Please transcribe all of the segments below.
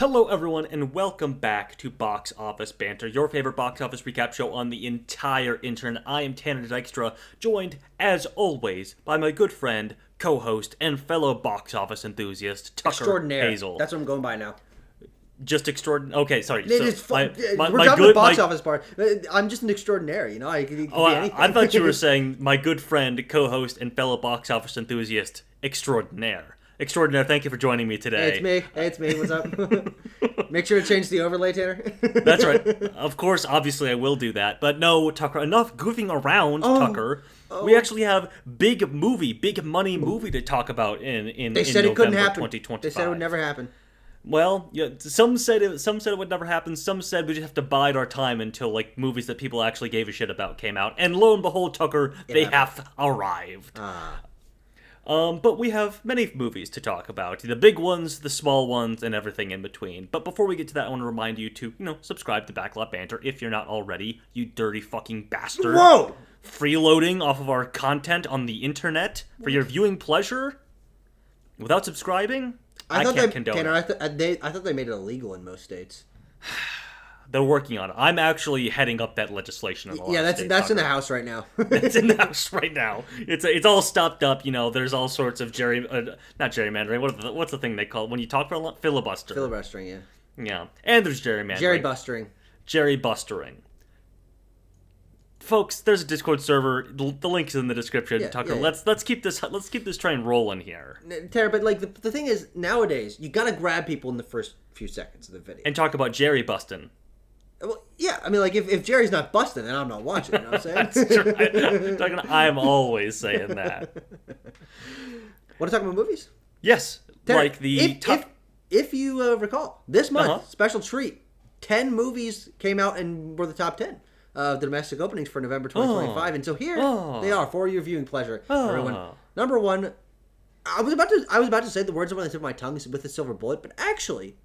Hello everyone and welcome back to Box Office Banter, your favorite box office recap show on the entire internet. I am Tanner Dykstra, joined as always by my good friend, co-host, and fellow box office enthusiast, Tucker Extraordinaire. Hazel. That's what I'm going by now. Just extraordinary. Okay, sorry. We're dropping the box office part. I'm just an extraordinaire, you know? I can be anything. I thought you were saying my good friend, co-host, and fellow box office enthusiast, Extraordinaire. Extraordinaire, thank you for joining me today. Hey, it's me. What's up? Make sure to change the overlay, Tanner. That's right. Of course, obviously, I will do that. But no, Tucker, enough goofing around, Tucker. We actually have big money movie to talk about in They said November it couldn't happen. 2025. They said it would never happen. Well, yeah, some said it would never happen. Some said we just have to bide our time until like movies that people actually gave a shit about came out. And lo and behold, Tucker, they have arrived. But we have many movies to talk about. The big ones, the small ones, and everything in between. But before we get to that, I want to remind you to, subscribe to Backlot Banter if you're not already, you dirty fucking bastard. Whoa! Freeloading off of our content on the internet for your viewing pleasure without subscribing? I can't condone Tanner, it. I thought they made it illegal in most states. They're working on it. I'm actually heading up that legislation in a lot of states, that's in the house right now. It's in the house right now. It's all stopped up. There's all sorts of not gerrymandering. What's the thing they call it when you talk for a lot? Filibuster. Filibustering, yeah. Yeah, and there's gerrymandering. Jerry-bustering. Folks, there's a Discord server. The link is in the description. Tucker, let's keep this train rolling here. Tanner, but like the thing is, nowadays you gotta grab people in the first few seconds of the video and talk about Jerry busting. Well, yeah, I mean, like, if Jerry's not busting, then I'm not watching, you know what I'm saying? That's right. I'm always saying that. Want to talk about movies? Yes, Tanner, like the top... If you recall, this month, special treat, 10 movies came out and were the top 10 of the domestic openings for November 2025, and so here they are, for your viewing pleasure, everyone. Number one, I was about to say the words on the tip of my tongue with a silver bullet, but actually...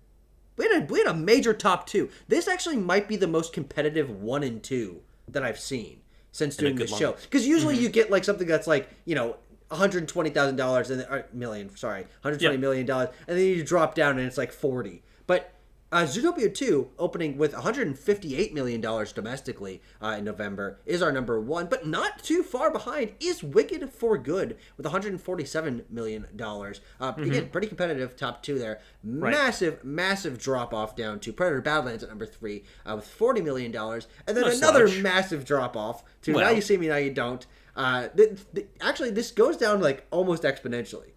We had a major top two. This actually might be the most competitive 1 and 2 that I've seen since doing this show. Because usually you get like something that's like, $120,000 and $120 million, and then you drop down and it's like 40. But Zootopia 2, opening with $158 million domestically in November, is our number one. But not too far behind is Wicked for Good with $147 million. Again, pretty competitive top two there. Right. Massive drop-off down to Predator Badlands at number 3 with $40 million. And then another massive drop-off to Now You See Me, Now You Don't. Actually, this goes down like almost exponentially.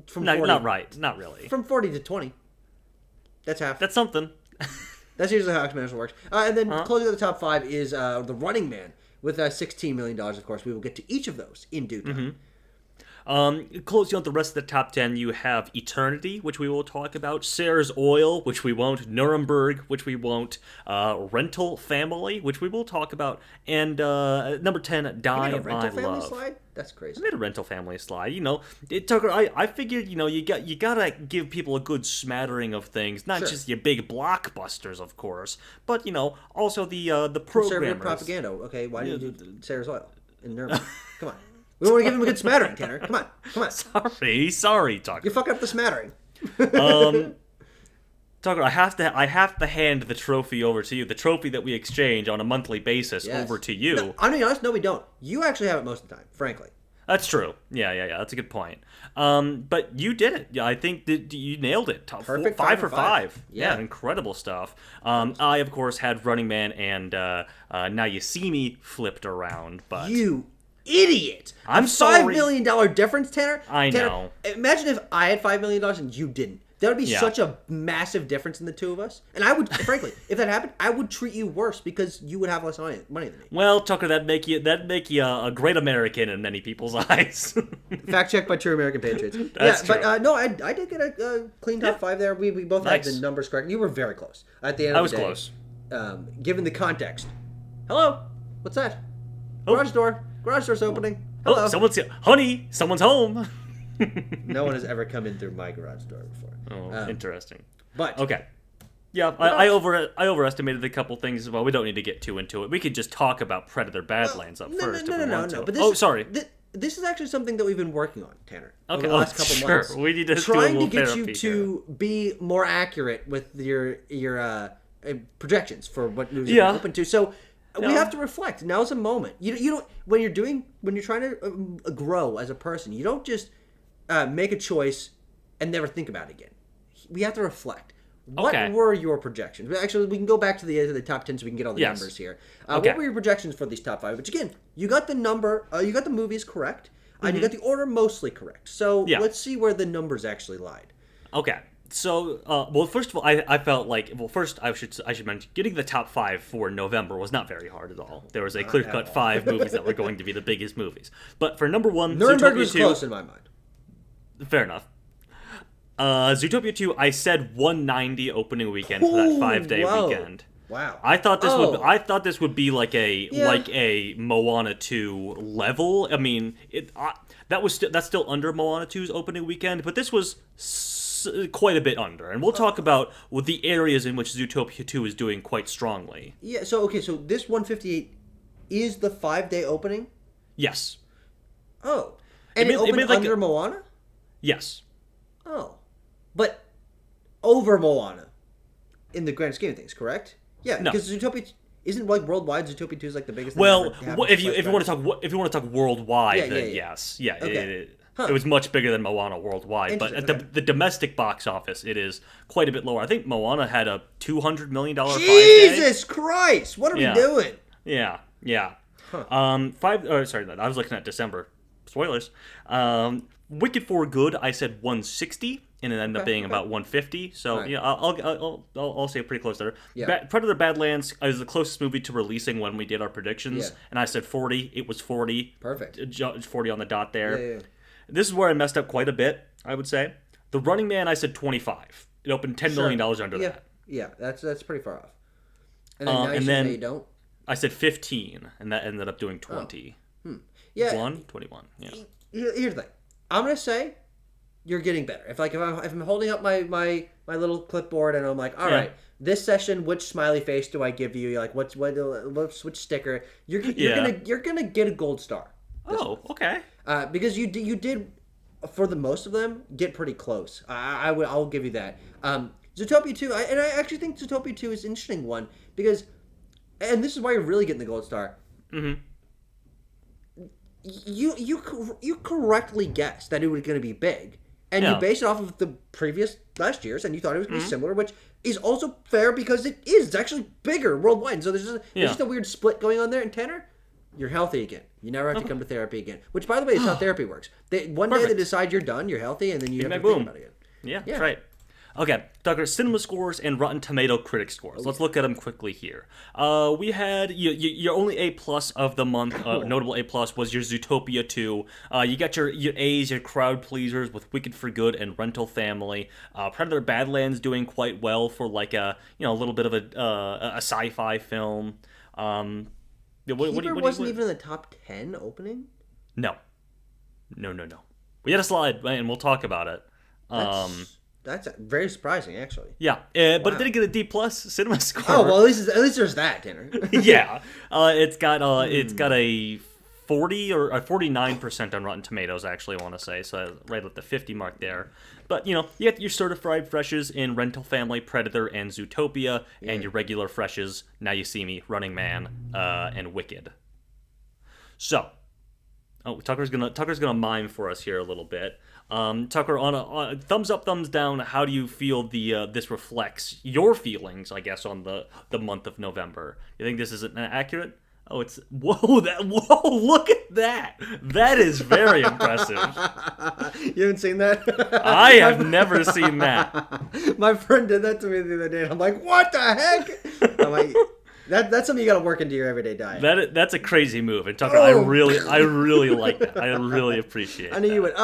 From 40, not really. From 40 to 20. That's half. That's something. That's usually how exponential works. And then closing out the top 5 is The Running Man with $16 million, of course. We will get to each of those in due time. Closing out the rest of the top 10, you have Eternity, which we will talk about, Sarah's Oil, which we won't, Nuremberg, which we won't, Rental Family, which we will talk about, and number 10, Die My Love. Slide? That's crazy. I made a Rental Family slide. Tucker, I figured, you gotta give people a good smattering of things, not just your big blockbusters, of course, but, also the programmers. Conservative propaganda. Okay, why do you do Sarah's Oil in Nuremberg? Come on. We want to give him a good smattering, Tanner. Come on. Sorry, Tucker. You fuck up the smattering. Tucker, I have to hand the trophy over to you. The trophy that we exchange on a monthly basis over to you. No, I'm being honest. No, we don't. You actually have it most of the time, frankly. That's true. Yeah. That's a good point. But you did it. Yeah, I think that you nailed it. Perfect. 5 for 5. Yeah, incredible stuff. I of course had Running Man and Now You See Me flipped around, but you idiot! I'm sorry. $5 million difference, Tanner. I know. Imagine if I had $5 million and you didn't. That would be such a massive difference in the two of us. And I would, frankly, if that happened, I would treat you worse because you would have less money than me. Well, Tucker, that'd make you a great American in many people's eyes. Fact checked by True American Patriots. That's true. But no, I did get a clean top 5 there. We both had the numbers correct. You were very close at the end of the day. I was close. Given the context. Hello? What's that? Garage door. Garage door's opening. Hello. Someone's home. No one has ever come in through my garage door before. Oh, interesting. But okay. Yeah, I overestimated a couple things as well. We don't need to get too into it. We could just talk about Predator Badlands first. No. But sorry. this is actually something that we've been working on, Tanner. Okay, over the last couple months. We need to trying do a to get you therapy to be more accurate with your projections for what movies you're open to. So we have to reflect. Now's a moment. You don't when you're trying to grow as a person. You don't just make a choice and never think about it again. We have to reflect. What were your projections? Actually, we can go back to the top 10 so we can get all the numbers here. What were your projections for these top 5? Which again, you got the number, you got the movies correct, and you got the order mostly correct. So let's see where the numbers actually lied. Okay. So, well, first of all, I felt like, first I should mention, getting the top 5 for November was not very hard at all. There was a clear-cut 5 movies that were going to be the biggest movies. But for number 1, Nuremberg was close in my mind. Fair enough. Zootopia 2, I said 190 opening weekend for that 5-day weekend. Wow. I thought this would be like a Moana 2 level. I mean, that's still under Moana 2's opening weekend, but this was quite a bit under. And we'll talk about the areas in which Zootopia 2 is doing quite strongly. Yeah, so this 158 is the 5-day opening? Yes. Oh. And it opened under Moana? Yes. Oh. But over Moana in the grand scheme of things, correct? Yeah, because Zootopia isn't like worldwide. Zootopia 2 is like the biggest. Well, if you want to talk worldwide, then yes, it was much bigger than Moana worldwide. But at the domestic box office, it is quite a bit lower. I think Moana had a $200 million. Jesus Christ! What are we doing? Yeah. Huh. I was looking at December. Spoilers. Wicked for Good, I said 160, and it ended up being about 150. So I'll say pretty close there. Yeah. Predator Badlands is the closest movie to releasing when we did our predictions, and I said 40. It was 40. Perfect. 40 on the dot there. Yeah. This is where I messed up quite a bit, I would say. The Running Man, I said 25. It opened $10 million under that. Yeah, that's pretty far off. And then you don't. I said 15, and that ended up doing 20. Yeah. 21. Yeah. Here's the thing. I'm gonna say you're getting better. If I'm holding up my little clipboard and I'm like, all right, this session, which smiley face do I give you? You're like, which sticker? You're gonna get a gold star. Oh, okay. Because you did for the most of them get pretty close. I'll give you that. Zootopia 2, I actually think Zootopia 2 is an interesting one because, and this is why you're really getting the gold star. Mm-hmm. You correctly guessed that it was going to be big, and you based it off of the previous last year's, and you thought it was going to be similar, which is also fair because it is. It's actually bigger worldwide. And so there's just a weird split going on there. And Tanner, you're healthy again. You never have to come to therapy again. Which, by the way, is how therapy works. One day they decide you're done, you're healthy, and then you have to think about it again. Yeah, that's right. Okay, Tucker, cinema scores and Rotten Tomato critic scores. Let's look at them quickly here. We had your only A+ of the month, notable A+ was your Zootopia 2. You got your A's, your crowd pleasers with Wicked for Good and Rental Family. Predator Badlands doing quite well for like a little bit of a sci-fi film. Keeper wasn't even in the top 10 opening? No. We had a slide, and we'll talk about it. That's very surprising, actually. Yeah, but it didn't get a D+ cinema score. Oh well, at least there's that, Tanner. Yeah, it's got a 40 or a 49% on Rotten Tomatoes. Actually, I want to say so, right at the 50 mark there. But you get your certified freshes in Rental Family, Predator, and Zootopia, and your regular freshes. Now You See Me, Running Man, and Wicked. So, Tucker's gonna mime for us here a little bit. Tucker, on a thumbs up, thumbs down, how do you feel this reflects your feelings, I guess, on the month of November? You think this is accurate? Oh, it's whoa! Look at that! That is very impressive. You haven't seen that? I have never seen that. My friend did that to me the other day, and I'm like, "What the heck?" I'm like, that's something you got to work into your everyday diet. That's a crazy move, and Tucker, I really like that. I really appreciate it. I knew you would.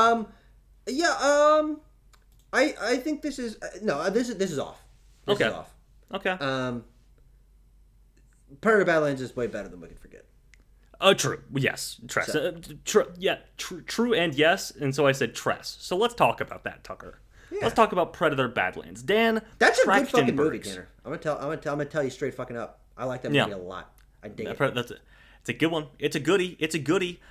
I think this is this is off. This is off. Okay. Predator Badlands is way better than Wicked for Good. Oh, true. Yes, Tress. True and yes, and so I said Tress. So let's talk about that, Tucker. Yeah. Let's talk about Predator Badlands. Dan, that's a good fucking movie, Tanner. I'm gonna tell you straight fucking up. I like that movie a lot. I dig it. It's a good one. It's a goodie.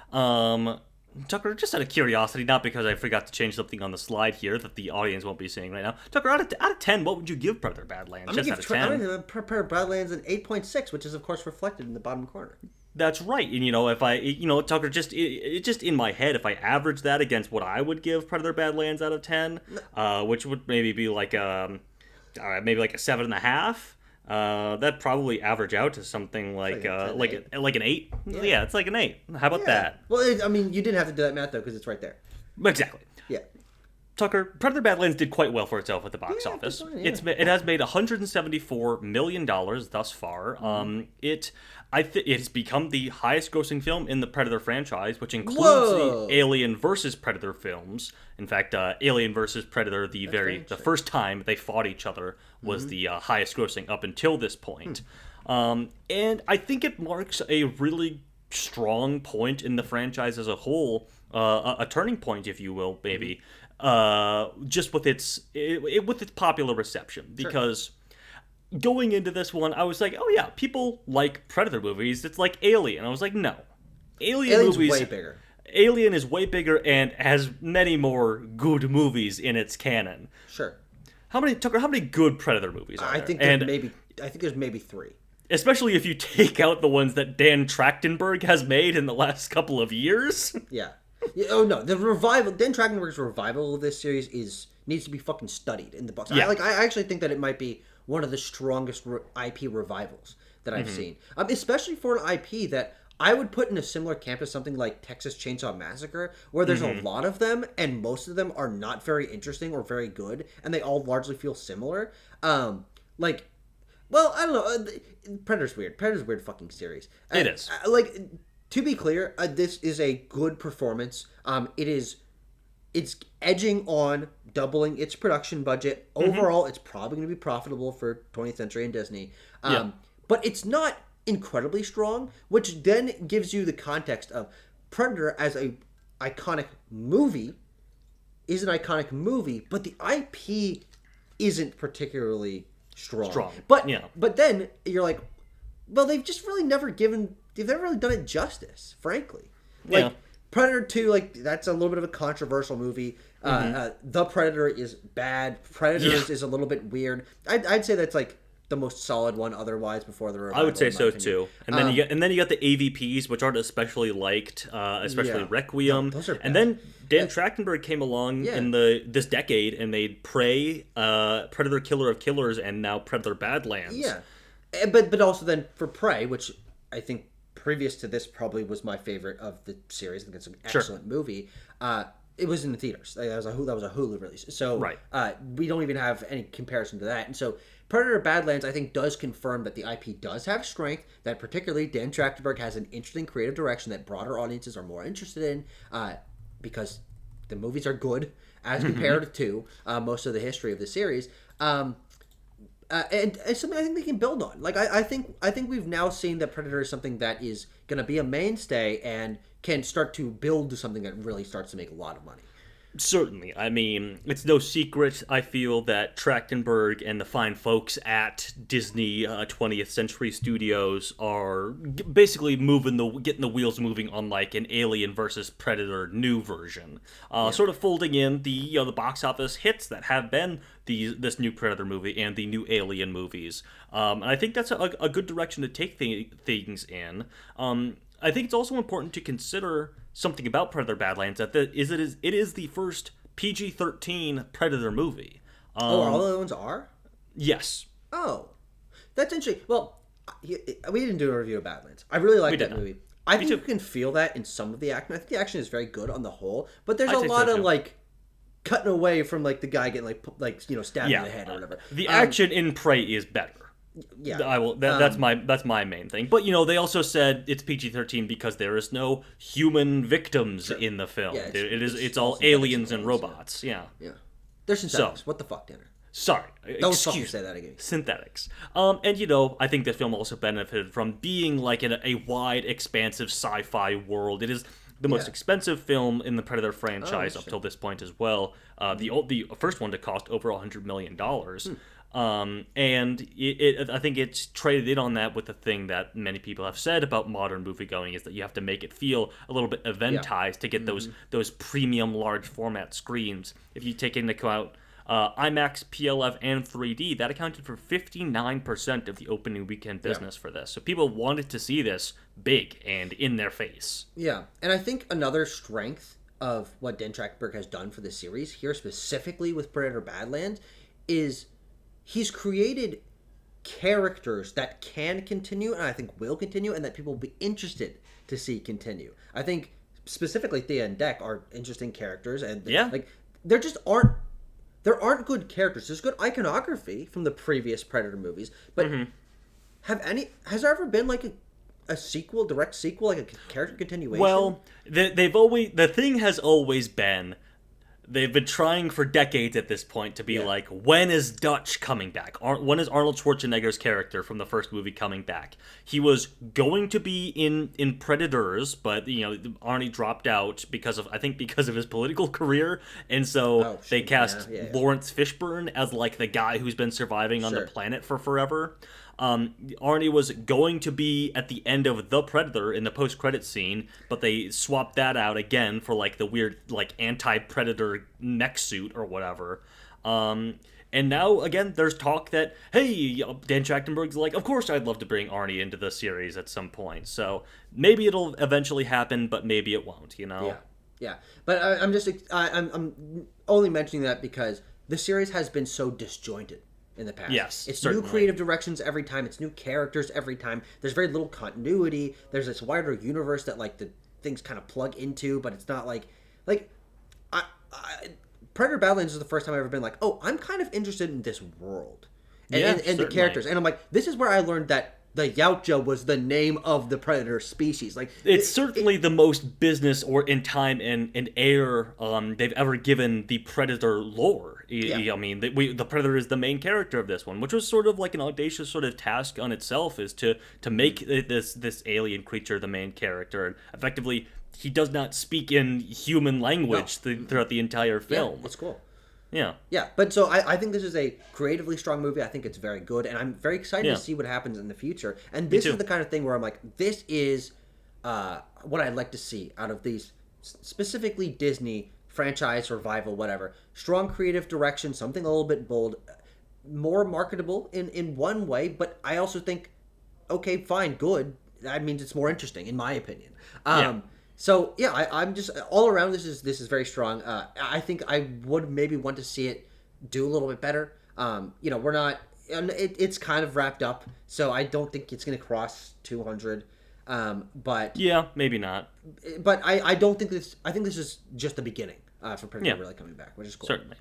Tucker, just out of curiosity, not because I forgot to change something on the slide here that the audience won't be seeing right now. Tucker, out of 10, what would you give Predator Badlands? I'm going to give Predator Badlands an 8.6, which is, of course, reflected in the bottom corner. That's right. And, if I, Tucker, just in my head, if I average that against what I would give Predator Badlands out of 10, which would maybe be like maybe like a 7.5, that'd probably average out to something like an 8. Yeah, it's like an 8. How about that? Well, you didn't have to do that math, though, because it's right there. Exactly. Yeah. Tucker, Predator Badlands did quite well for itself at the box office. Fine, yeah. It has made $174 million thus far. It has become the highest-grossing film in the Predator franchise, which includes the Alien vs. Predator films. In fact, Alien vs. Predator, the first time they fought each other, was the highest-grossing up until this point. And I think it marks a really strong point in the franchise as a whole, a turning point, if you will, maybe. Just with its popular reception, because going into this one, I was like, oh yeah, people like Predator movies. It's like Alien. I was like, no, Alien's movies way bigger. Alien is way bigger and has many more good movies in its canon. Sure. How many good Predator movies are there? I think there's maybe 3. Especially if you take out the ones that Dan Trachtenberg has made in the last couple of years. Yeah. Oh no, the revival, Dan Trachtenberg's revival of this series needs to be fucking studied in the books. Yeah. I actually think that it might be one of the strongest IP revivals that I've seen, especially for an IP that I would put in a similar camp as something like Texas Chainsaw Massacre, where there's a lot of them and most of them are not very interesting or very good, and they all largely feel similar. Well, I don't know. Predator's weird. Predator's a weird fucking series. It is. To be clear, this is a good performance. It's edging on doubling its production budget. Overall, it's probably going to be profitable for 20th Century and Disney. But it's not incredibly strong, which then gives you the context of Predator as a iconic movie is an iconic movie, but the IP isn't particularly strong. But then you're like, well, they've just really never really done it justice, frankly. Predator 2, that's a little bit of a controversial movie. The Predator is bad. Predators is a little bit weird. I'd say that's the most solid one otherwise before the revival. I would say so too. And then you got the AVPs, which aren't especially liked, especially Requiem. No, those are bad. And then Dan Trachtenberg came along in this decade and made Prey, Predator Killer of Killers, and now Predator Badlands. Yeah. But also then for Prey, which I think previous to this probably was my favorite of the series. I think it's an excellent movie. It was in the theaters. That was a Hulu release. So we don't even have any comparison to that. And so Predator Badlands, I think, does confirm that the IP does have strength, that particularly Dan Trachtenberg has an interesting creative direction that broader audiences are more interested in, because the movies are good as compared to most of the history of the series. And something I think they can build on. I think we've now seen that Predator is something that is going to be a mainstay and can start to build to something that really starts to make a lot of money. Certainly. I mean, it's no secret, I feel, that Trachtenberg and the fine folks at Disney 20th Century Studios are basically getting the wheels moving on an Alien versus Predator new version. Sort of folding in the box office hits that have been this new Predator movie and the new Alien movies. And I think that's a good direction to take things in. I think it's also important to consider something about Predator Badlands, that it is the first PG-13 Predator movie. All the other ones are? Yes. Oh. That's interesting. Well, we didn't do a review of Badlands. I really like that movie. I think you can feel that in some of the action. I think the action is very good on the whole, but there's a lot of cutting away from the guy getting stabbed in the head or whatever. The action in Prey is better. Yeah, I will. That's my main thing. But they also said it's PG-13 because there is no human victims in the film. Yeah, it's all aliens and robots. Yeah. They're synthetics. What the fuck, Tanner? Sorry. Don't fucking say that again. Synthetics. And I think this film also benefited from being in a wide, expansive sci-fi world. It is the most expensive film in the Predator franchise up till this point as well. The first one to cost over $100 million. And I think it's traded in on that with the thing that many people have said about modern moviegoing is that you have to make it feel a little bit eventized to get those premium large format screens. If you take into account IMAX, PLF, and 3D, that accounted for 59% of the opening weekend business for this. So people wanted to see this big and in their face. Yeah, and I think another strength of what Dan Trachtenberg has done for the series, here specifically with Predator Badlands, is he's created characters that can continue, and I think will continue, and that people will be interested to see continue. I think specifically Thea and Deck are interesting characters, and there just aren't. There aren't good characters. There's good iconography from the previous Predator movies, but has there ever been like a sequel, direct sequel, like a character continuation? Well, the thing has always been they've been trying for decades at this point to be like, when is Dutch coming back? When is Arnold Schwarzenegger's character from the first movie coming back? He was going to be in Predators, but Arnie dropped out because of his political career, and so they cast Lawrence Fishburne as like the guy who's been surviving on the planet for forever. Arnie was going to be at the end of The Predator in the post-credit scene, but they swapped that out again for like the weird like anti-Predator mech suit or whatever. And now again, there's talk that Dan Trachtenberg's like, of course I'd love to bring Arnie into the series at some point. So maybe it'll eventually happen, but maybe it won't. Yeah. But I'm only mentioning that because the series has been so disjointed in the past. Yes, it's certainly. New creative directions every time. It's new characters every time. There's very little continuity. There's this wider universe that like the things kind of plug into, but it's not like Predator Badlands is the first time I've ever been like, oh, I'm kind of interested in this world and the characters, and I'm like, this is where I learned that the Yautja was the name of the predator species. Like it's certainly the most business or in time and air they've ever given the Predator lore. I mean, the Predator is the main character of this one, which was sort of like an audacious sort of task on itself, is to make this alien creature the main character. And effectively, he does not speak in human language throughout the entire film. Yeah, that's cool. Yeah. Yeah, but so I think this is a creatively strong movie. I think it's very good, and I'm very excited to see what happens in the future. And this is the kind of thing where I'm like, this is what I'd like to see out of these, specifically Disney franchise, revival, whatever. Strong creative direction, something a little bit bold, more marketable in one way, but I also think, okay, fine, good. That means it's more interesting, in my opinion. So yeah, I'm just all around. This is very strong. I think I would maybe want to see it do a little bit better. We're not. It's kind of wrapped up, so I don't think it's going to cross 200. But yeah, maybe not. But I don't think this. I think this is just the beginning for Predator really coming back, which is cool. Certainly.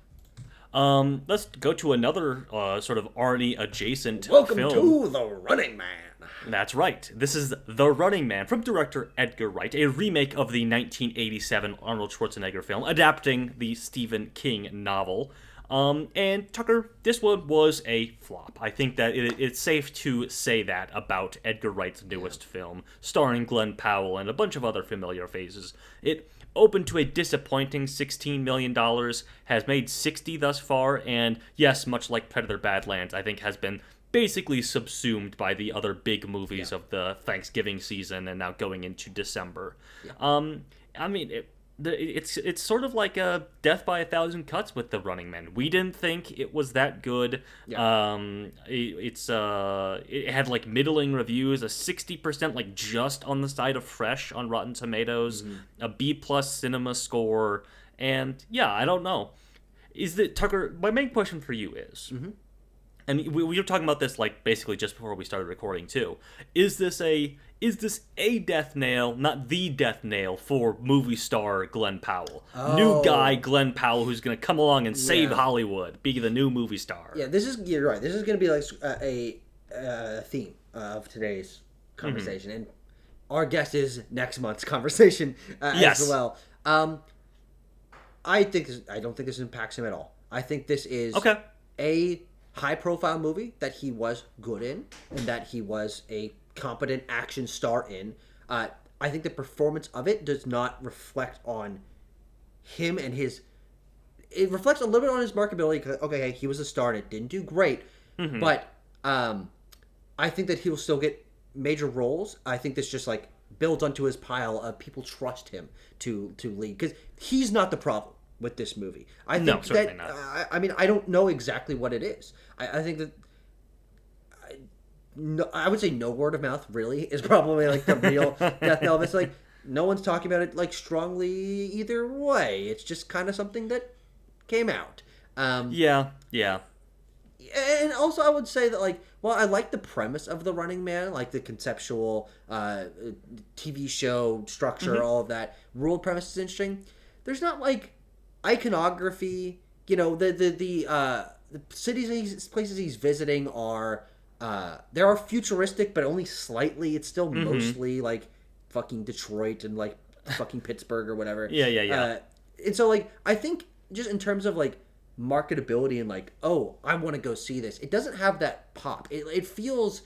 Let's go to another sort of Arnie adjacent Welcome film. to The Running Man. That's right. This is The Running Man from director Edgar Wright, a remake of the 1987 Arnold Schwarzenegger film, adapting the Stephen King novel. And Tucker, this one was a flop. I think that it's safe to say that about Edgar Wright's newest film, starring Glenn Powell and a bunch of other familiar faces. It opened to a disappointing $16 million, has made 60 thus far, and yes, much like Predator Badlands, I think has been basically subsumed by the other big movies of the Thanksgiving season and now going into December. I mean, it's sort of like a death by a thousand cuts with The Running Man. We didn't think it was that good. It had like middling reviews, a 60% like just on the side of fresh on Rotten Tomatoes, a B+ cinema score, and yeah, I don't know. Is that, Tucker, my main question for you is, and we were talking about this like basically just before we started recording too. Is this a death nail, not the death nail, for movie star Glenn Powell? New guy Glenn Powell who's going to come along and save Hollywood, be the new movie star. Yeah, you're right. This is going to be like a theme of today's conversation, and our guest is next month's conversation as well. I don't think this impacts him at all. I think this is a high-profile movie that he was good in, and that he was a competent action star in. I think the performance of it does not reflect on him and his. It reflects a little bit on his marketability. Cause, okay, he was a star and it didn't do great, but I think that he'll still get major roles. I think this just like builds onto his pile of people trust him to lead, because he's not the problem with this movie. I think no, certainly not. I mean, I don't know exactly what it is. I think that. No, I would say no word of mouth really is probably like the real death knell. It's like no one's talking about it like strongly either way. It's just kind of something that came out. Yeah. And also, I would say that like, well, I like the premise of The Running Man, like the conceptual TV show structure, all of that. World premise is interesting. There's not like iconography. You know, the cities, places he's visiting are. They are futuristic, but only slightly. It's still mostly like fucking Detroit and like fucking Pittsburgh or whatever. Yeah. And so like, I think just in terms of like marketability and like, oh, I want to go see this. It doesn't have that pop. It feels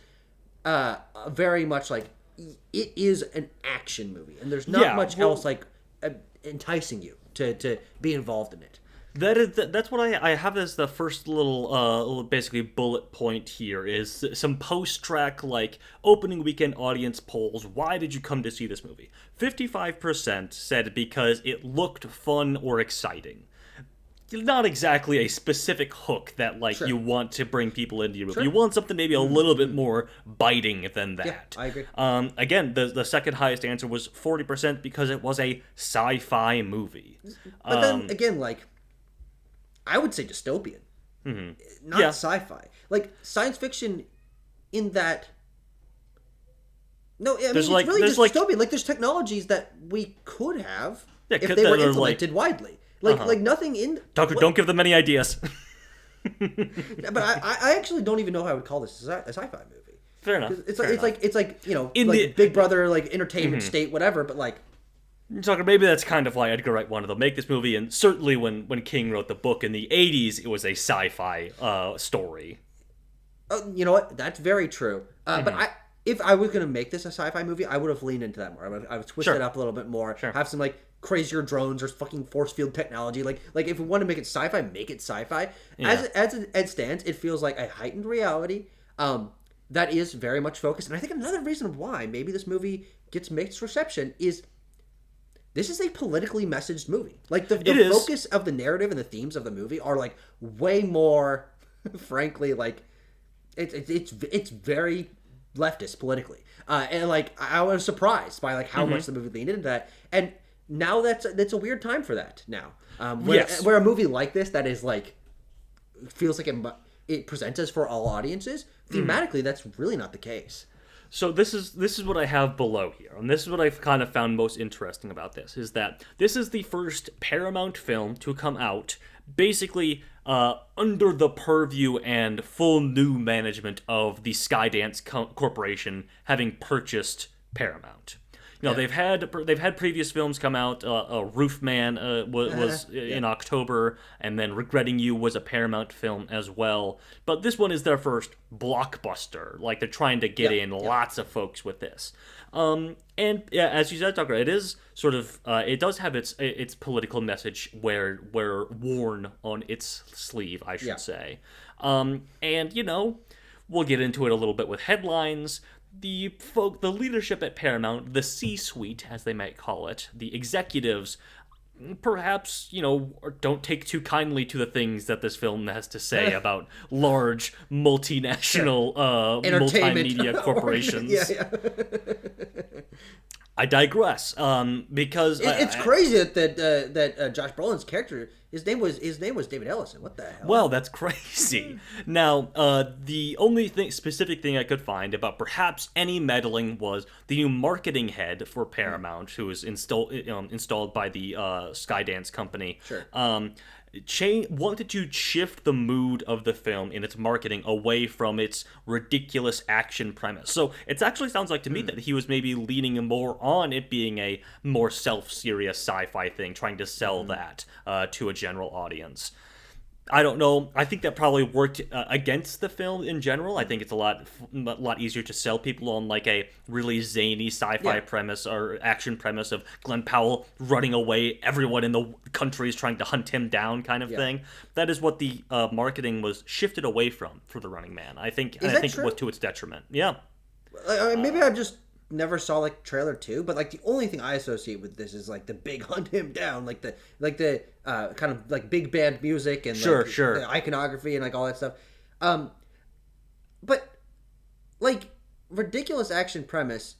very much like it is an action movie, and there's not much else like enticing you to be involved in it. That's what I have as the first little basically bullet point here is some post-track like opening weekend audience polls. Why did you come to see this movie? 55% said because it looked fun or exciting. Not exactly a specific hook that like you want to bring people into your movie. You want something maybe a little bit more biting than that. Yeah, I agree. Again, the second highest answer was 40% because it was a sci-fi movie. But then again, like, I would say dystopian, not sci-fi. Like science fiction, in that. No, I mean, it's really just dystopian. Like, there's technologies that we could have if they were implemented widely. Like nothing in. Tucker, don't give them any ideas. But I actually don't even know how I would call this a sci-fi movie. Fair enough. It's like you know, in like the Big Brother, like entertainment state, whatever. But like. Tucker, maybe that's kind of why Edgar Wright wanted to make this movie, and certainly when King wrote the book in the 80s, it was a sci-fi story. You know what? That's very true. But if I was going to make this a sci-fi movie, I would have leaned into that more. I would twist it up a little bit more. Have some like crazier drones or fucking force field technology. Like if we want to make it sci-fi, make it sci-fi. Yeah. As it stands, it feels like a heightened reality that is very much focused. And I think another reason why maybe this movie gets mixed reception is. This is a politically messaged movie. Like, the focus of the narrative and the themes of the movie are, like, way more, frankly, like, it's very leftist politically. And, like, I was surprised by, like, how much the movie leaned into that. And now that's a weird time for that now. Where a movie like this that is, like, feels like it presents us for all audiences, thematically, that's really not the case. So this is what I have below here, and this is what I've kind of found most interesting about this, is that this is the first Paramount film to come out basically under the purview and full new management of the Skydance Corporation having purchased Paramount. You know, they've had previous films come out. Roofman was in October, and then Regretting You was a Paramount film as well. But this one is their first blockbuster. Like, they're trying to get in lots of folks with this. And yeah, as you said, Tucker, it is sort of it does have its political message where worn on its sleeve, I should say. And you know, we'll get into it a little bit with headlines. The leadership at Paramount, the C-suite, as they might call it, the executives, perhaps, you know, don't take too kindly to the things that this film has to say about large multinational multimedia corporations. I digress, because it's crazy that Josh Brolin's character, his name was David Ellison. What the hell? Well, that's crazy. Now, the only specific thing I could find about perhaps any meddling was the new marketing head for Paramount, who was installed by the Skydance company. Sure. Wanted to shift the mood of the film in its marketing away from its ridiculous action premise. So it actually sounds like to me that he was maybe leaning more on it being a more self-serious sci-fi thing, trying to sell that to a general audience. I don't know. I think that probably worked against the film in general. I think it's a lot easier to sell people on like a really zany sci-fi premise or action premise of Glenn Powell running away. Everyone in the country is trying to hunt him down, kind of thing. That is what the marketing was shifted away from for The Running Man. I think it was to its detriment. Yeah. Maybe I've just never saw like trailer 2, but like the only thing I associate with this is like the big hunt him down, like the kind of like big band music and sure the iconography and like all that stuff. But like ridiculous action premise,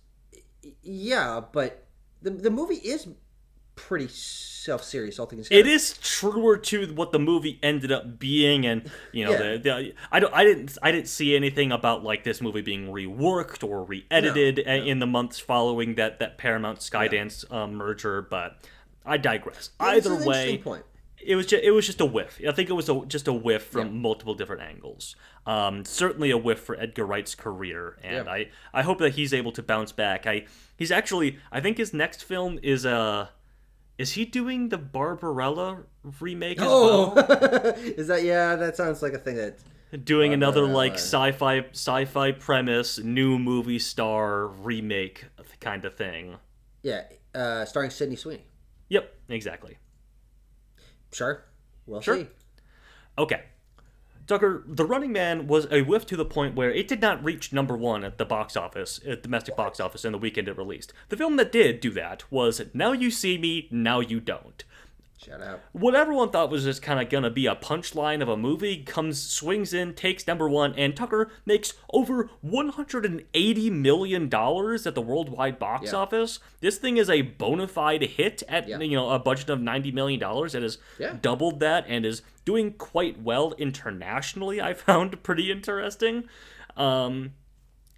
yeah, but the movie is pretty self-serious, all things considered. It is truer to what the movie ended up being, and you know, I didn't see anything about like this movie being reworked or re-edited in the months following that Paramount Skydance merger, but I digress. Either way, it was just a whiff. I think it was just a whiff from multiple different angles. Certainly a whiff for Edgar Wright's career, and I hope that he's able to bounce back. I think his next film is Is he doing the Barbarella remake as well? Is that that sounds like a thing that doing another like sci-fi premise, new movie star remake kind of thing. Yeah, starring Sydney Sweeney. Yep, exactly. Sure. We'll see. Okay. Tucker, The Running Man was a whiff to the point where it did not reach number 1 at the box office, at domestic box office, in the weekend it released. The film that did do that was Now You See Me, Now You Don't. Shout out. What everyone thought was just kind of gonna be a punchline of a movie swings in, takes number 1, and Tucker makes over $180 million at the worldwide box office. This thing is a bona fide hit at a budget of $90 million. It has doubled that and is doing quite well internationally. I found pretty interesting.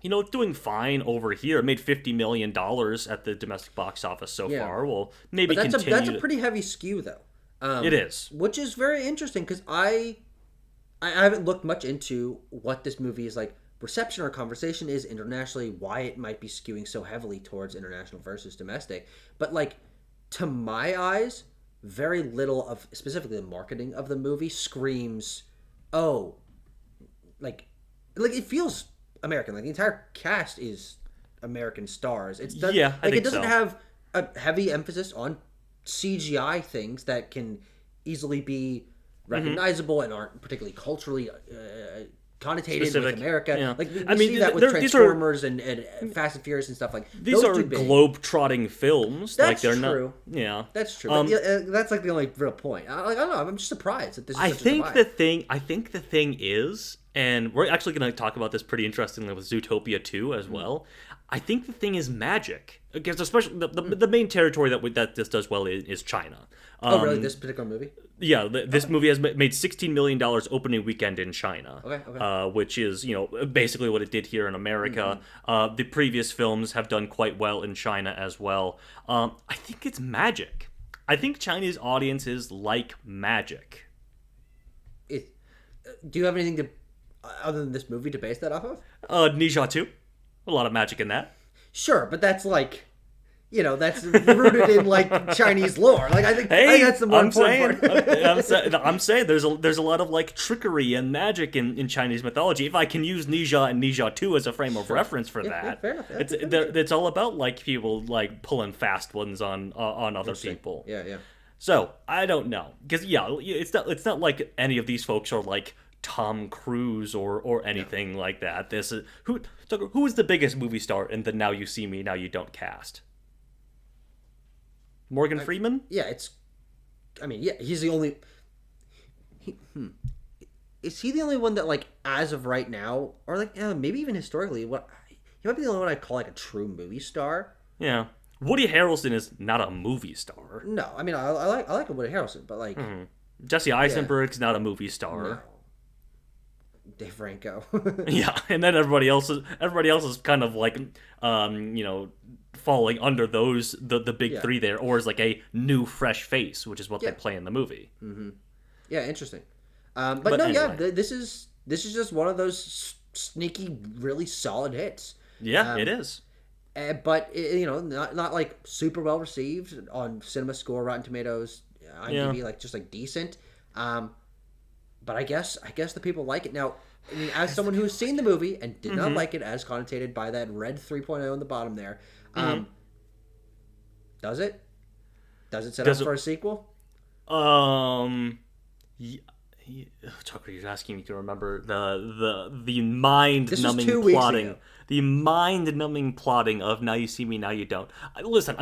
It's doing fine over here. It made $50 million at the domestic box office so far. Well, maybe that's a pretty heavy skew, though. It is. Which is very interesting, because I haven't looked much into what this movie is like, reception or conversation is internationally, why it might be skewing so heavily towards international versus domestic. But, like, to my eyes, very little of, specifically the marketing of the movie, screams, like it feels American. Like the entire cast is American stars. It doesn't have a heavy emphasis on CGI things that can easily be recognizable and aren't particularly culturally connotated with America. Yeah. Like we see that with Transformers and Fast and Furious and stuff like. These are globe-trotting films. That's like they're true. Not, yeah, that's true. That's like the only real point. I don't know. I'm just surprised that this is such a divide. I think the thing is, and we're actually going to talk about this pretty interestingly with Zootopia 2 as well. I think the thing is magic, because especially the main territory that this does well is China. Really? This particular movie? Yeah, this movie has made $16 million opening weekend in China. Okay. Which is basically what it did here in America. The previous films have done quite well in China as well. I think it's magic. I think Chinese audiences like magic. Do you have anything other than this movie to base that off of? Nija 2. A lot of magic in that. Sure, but that's like, that's rooted in like Chinese lore. Like I think that's the more important part. I'm saying there's a lot of like trickery and magic in Chinese mythology. If I can use Nija and Nija 2 as a frame of reference for that, yeah, fair enough. It's all about like people like pulling fast ones on other people. Yeah. So I don't know, because it's not like any of these folks are like Tom Cruise or anything like that. This is who is the biggest movie star in the Now You See Me, Now You Don't cast? Morgan Freeman? He's the only. Is he the only one that, like, as of right now, or like maybe even historically, he might be the only one I call like a true movie star? Yeah, Woody Harrelson is not a movie star. No, I mean I like Woody Harrelson, but like Jesse Eisenberg's not a movie star. No. Dave Franco. Yeah, and then everybody else is kind of like falling under those the big three there, or is like a new fresh face, which is what they play in the movie. Yeah, interesting. But anyway. This is just one of those sneaky, really solid hits. Yeah, it is. But not like super well received on CinemaScore, Rotten Tomatoes, IMDb, like just like decent. But I guess the people like it. Now, I mean, as someone who's seen the movie and did not like it, as connotated by that red 3.0 on the bottom there, does it? Does it set up for a sequel? Tucker, you're asking me to remember the mind-numbing plotting. The mind-numbing plotting of Now You See Me, Now You Don't. Listen,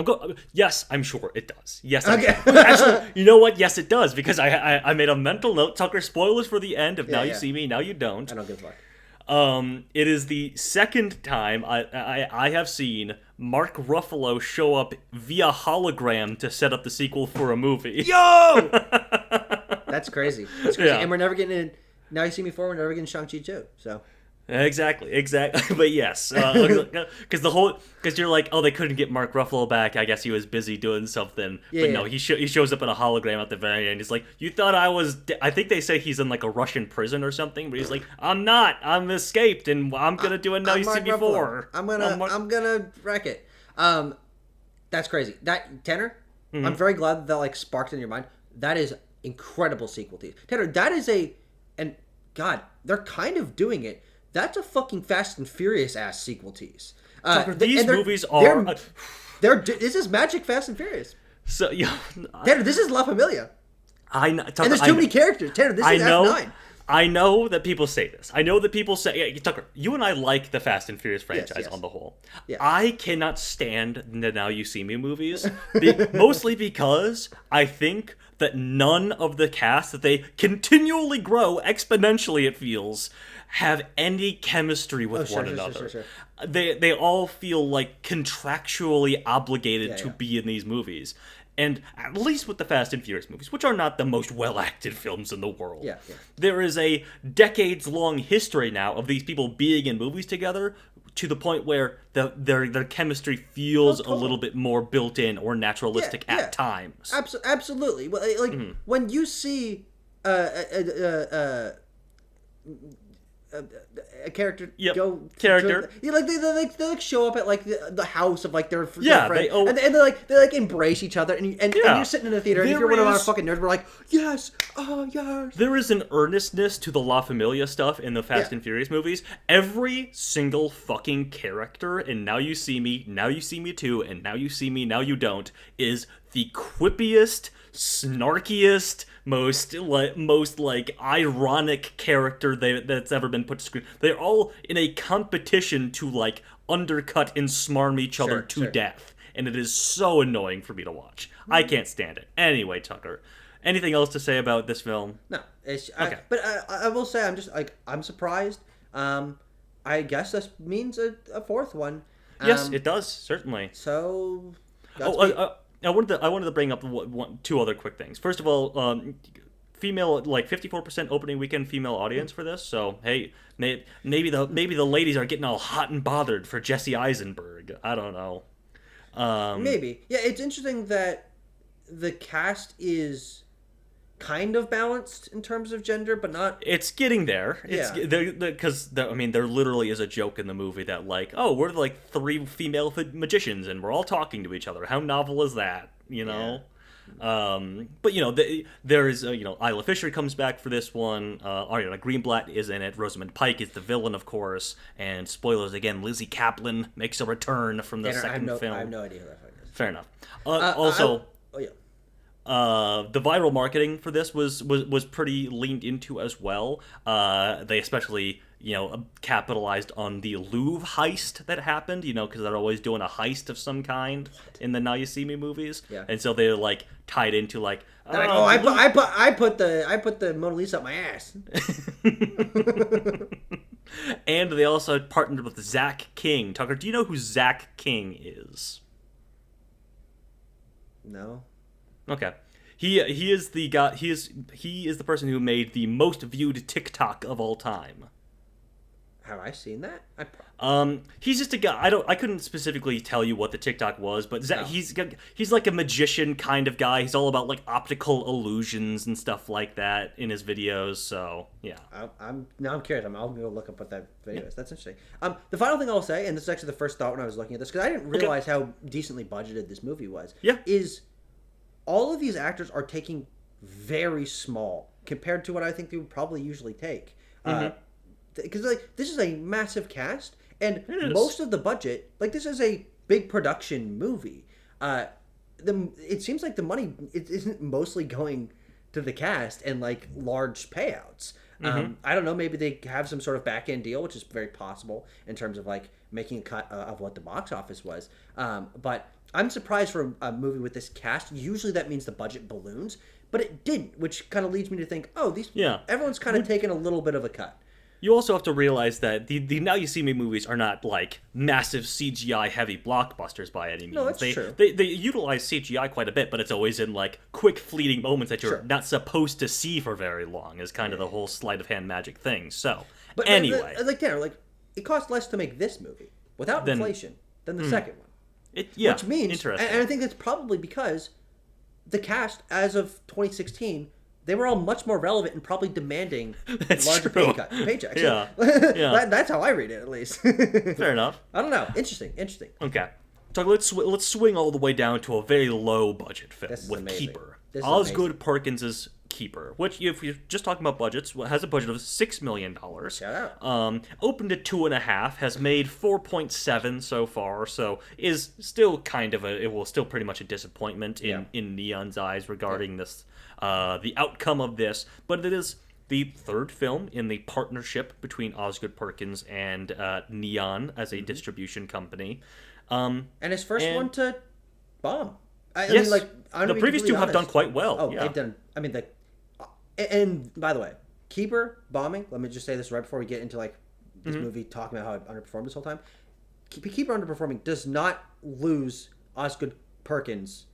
yes, I'm sure it does. Yes, okay. Actually, you know what? Yes, it does, because I made a mental note. Tucker, spoilers for the end of Now You See Me, Now You Don't. I don't give a fuck. It is the second time I have seen Mark Ruffalo show up via hologram to set up the sequel for a movie. Yo! That's crazy. Yeah. And we're never getting in Now You See Me 4, we're never getting Shang-Chi 2, so... Exactly. But yes, because you're like, oh, they couldn't get Mark Ruffalo back. I guess he was busy doing something. But no, he shows up in a hologram at the very end. He's like, you thought I was? I think they say he's in like a Russian prison or something. But he's like, I'm not. I'm escaped, and I'm gonna do it. Now You See Me 4. I'm gonna wreck it. That's crazy. That Tanner, I'm very glad that like sparked in your mind. That is incredible sequel tease. Tanner, that is and God, they're kind of doing it. That's a fucking Fast and Furious ass sequel tease. These movies are. This is Magic Fast and Furious. So yeah, Tanner, this is La Familia. I know, and there's too many characters. Tanner, this is F9. I know that people say this. I know that people say, yeah, Tucker, you and I like the Fast and Furious franchise on the whole. Yeah. I cannot stand the Now You See Me movies, mostly because I think that none of the cast that they continually grow exponentially, it feels, have any chemistry with one another. Sure. They all feel like contractually obligated to be in these movies. And at least with the Fast and Furious movies, which are not the most well-acted films in the world, there is a decades-long history now of these people being in movies together to the point where their chemistry feels a little bit more built-in or naturalistic at times. Absolutely. Like, when you see a character go they like show up at like the house of like their friend, and they like embrace each other, and you're sitting in the theater, and if you're one of our fucking nerds, we're like, yes, oh yes. There is an earnestness to the La Familia stuff in the Fast and Furious movies. Every single fucking character in Now You See Me, Now You See Me 2, and Now You See Me, Now You Don't is the quippiest, snarkiest, most ironic character that's ever been put to screen. They're all in a competition to like undercut and smarm each other to death, and it is so annoying for me to watch. I can't stand it. Anyway, Tucker, anything else to say about this film? No, okay. But I will say I'm surprised. I guess this means a fourth one. Yes, it does, certainly. So. I wanted to bring up two other quick things. First of all, female, like 54% opening weekend female audience for this. So hey, maybe the ladies are getting all hot and bothered for Jesse Eisenberg. I don't know. Maybe. Yeah, it's interesting that the cast is kind of balanced in terms of gender, but not. It's getting there. Because there literally is a joke in the movie that like, oh, we're like three female magicians and we're all talking to each other. How novel is that? You know. But there is Isla Fisher comes back for this one. Ariana Greenblatt is in it. Rosamund Pike is the villain, of course. And spoilers again, Lizzie Kaplan makes a return from the second film. I have no idea who that is. Fair enough. The viral marketing for this was pretty leaned into as well. They especially capitalized on the Louvre heist that happened, because they're always doing a heist of some kind in the Now You See Me movies. Yeah. And so they're like tied into like I put the Mona Lisa up my ass. And they also partnered with Zach King. Tucker, do you know who Zach King is? No. Okay. He is the guy. He is the person who made the most viewed TikTok of all time. Have I seen that? He's just a guy. I couldn't specifically tell you what the TikTok was, but he's like a magician kind of guy. He's all about like optical illusions and stuff like that in his videos. So yeah. I'm curious. I'll go look up what that video is. That's interesting. The final thing I'll say, and this is actually the first thought when I was looking at this, because I didn't realize how decently budgeted this movie was. Yeah. Is all of these actors are taking very small compared to what I think they would probably usually take. Because this is a massive cast, and most of the budget, this is a big production movie. It seems like the money isn't mostly going to the cast and large payouts. I don't know, maybe they have some sort of back end deal, which is very possible in terms of making a cut of what the box office was. But I'm surprised for a movie with this cast. Usually that means the budget balloons, but it didn't, which kind of leads me to think, everyone's kind of taken a little bit of a cut. You also have to realize that the Now You See Me movies are not massive CGI heavy blockbusters by any means. No, that's true. They utilize CGI quite a bit, but it's always in quick fleeting moments that you're not supposed to see for very long. Is kind of the whole sleight of hand magic thing. So, but anyway, it costs less to make this movie without inflation than the second one. Which means, interesting. And I think that's probably because the cast as of 2016. They were all much more relevant and probably demanding larger paychecks. Yeah. That's how I read it, at least. Fair enough. I don't know. Interesting. Okay. So let's swing all the way down to a very low budget film with Keeper. Osgood Perkins' Keeper, which, if you're just talking about budgets, has a budget of $6 million. Shout out. Opened at 2.5, has made 4.7 so far, so is still still pretty much a disappointment in Neon's eyes regarding this. The outcome of this, but it is the third film in the partnership between Osgood Perkins and Neon as a distribution company. And his first one to bomb. The previous two have done quite well. Oh, they've done. And by the way, Keeper bombing. Let me just say this right before we get into this movie talking about how it underperformed this whole time. Keeper underperforming does not lose Osgood Perkins.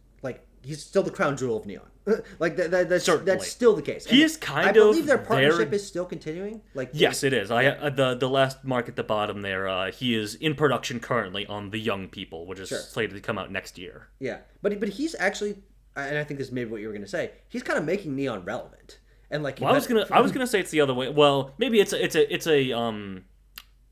He's still the crown jewel of Neon. That's still the case. He is I believe their partnership is still continuing. Yes, it is. The last mark at the bottom there. He is in production currently on The Young People, which is slated to come out next year. Yeah, but he's actually, and I think this is maybe what you were going to say. He's kind of making Neon relevant, and I was gonna say it's the other way. Well, maybe it's a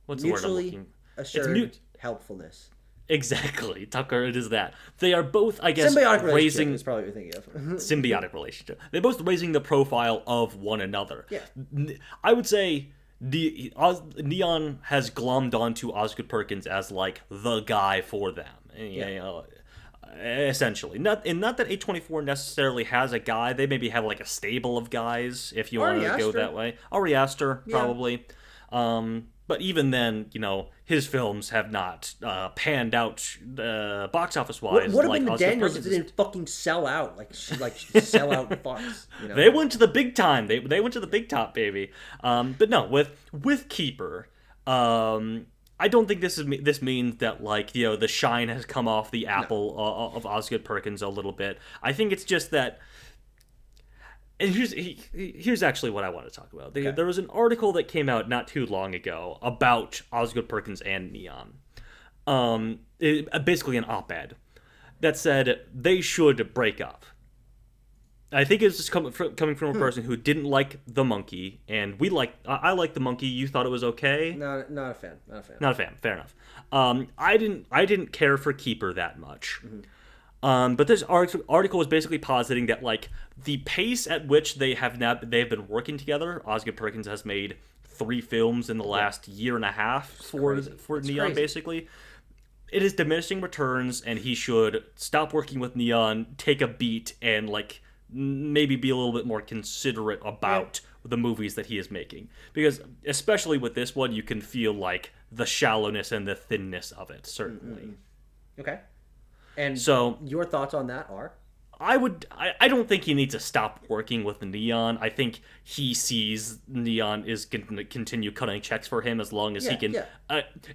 what's the word I'm looking? Assured helpfulness. Exactly, Tucker. It is that they are both, I guess, symbiotic relationship is probably what you're thinking of. Symbiotic relationship. They're both raising the profile of one another. Yeah, I would say Neon has glommed onto Osgood Perkins as the guy for them. Essentially, not that A24 necessarily has a guy. They maybe have a stable of guys, if you want to go that way. Ari Aster, probably. But even then, his films have not panned out box office wise. What about the Daniels that didn't fucking sell out sell out fucks? They went to the big time. They went to the big top, baby. But no, with Keeper, I don't think this means that the shine has come off the apple of Osgood Perkins a little bit. I think it's just that. And here's actually what I want to talk about. There was an article that came out not too long ago about Osgood Perkins and Neon. Basically an op-ed that said they should break up. I think it's just coming from a person who didn't like The Monkey, and I like The Monkey. You thought it was okay? No, not a fan. Not a fan. Fair enough. I didn't care for Keeper that much. But this article was basically positing that the pace at which they have been working together. Osgood Perkins has made 3 films in the last year and a half for Neon, basically. It is diminishing returns, and he should stop working with Neon, take a beat, and maybe be a little bit more considerate about the movies that he is making. Because especially with this one, you can feel the shallowness and the thinness of it, certainly. Okay. And so your thoughts on that are? I don't think he needs to stop working with Neon. I think he sees Neon is going to continue cutting checks for him as long as he can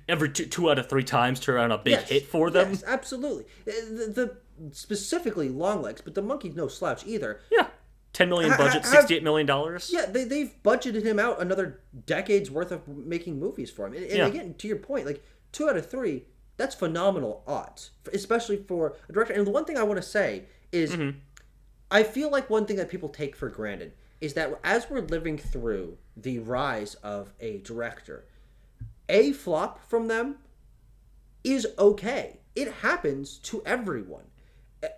every 2 out of 3 times turn around a big hit for them. Yes, absolutely. The specifically Longlegs, but The Monkey's no slouch either. Yeah. $10 million budget, $68 million. Yeah, they've budgeted him out another decade's worth of making movies for him. And again, to your point, 2 out of 3, that's phenomenal odds, especially for a director. And the one thing I want to say is, I feel like one thing that people take for granted is that as we're living through the rise of a director, a flop from them is okay. It happens to everyone.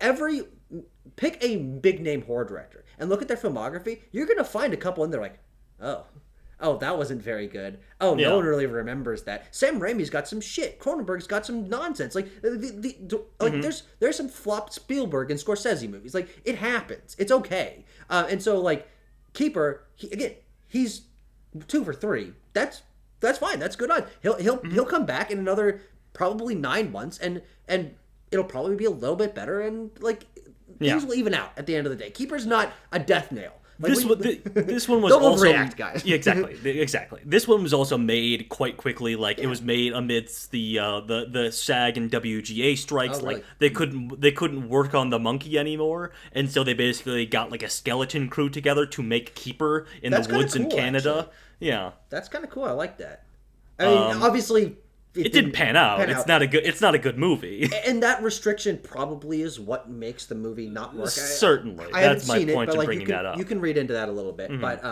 Every pick a big name horror director and look at their filmography. You're gonna find a couple in there like, oh, that wasn't very good. Oh, no one really remembers that. Sam Raimi's got some shit. Cronenberg's got some nonsense. Like, there's some flopped Spielberg and Scorsese movies. Like, it happens. It's okay. And so, like, Keeper, he's 2 for 3. That's fine. That's good odds. He'll come back in another probably 9 months, and it'll probably be a little bit better, and like things will even out at the end of the day. Keeper's not a death nail. Like this one was don't also overreact, guys. Yeah, exactly. This one was also made quite quickly. Like it was made amidst the SAG and WGA strikes. Oh, really? Like they couldn't work on the monkey anymore, and so they basically got like a skeleton crew together to make Keeper in the woods in Canada. Actually. Yeah, that's kind of cool. I like that. I mean, obviously. It didn't pan out. It's not a good movie. And that restriction probably is what makes the movie not work. Certainly. That's my point in bringing that up. You can read into that a little bit, but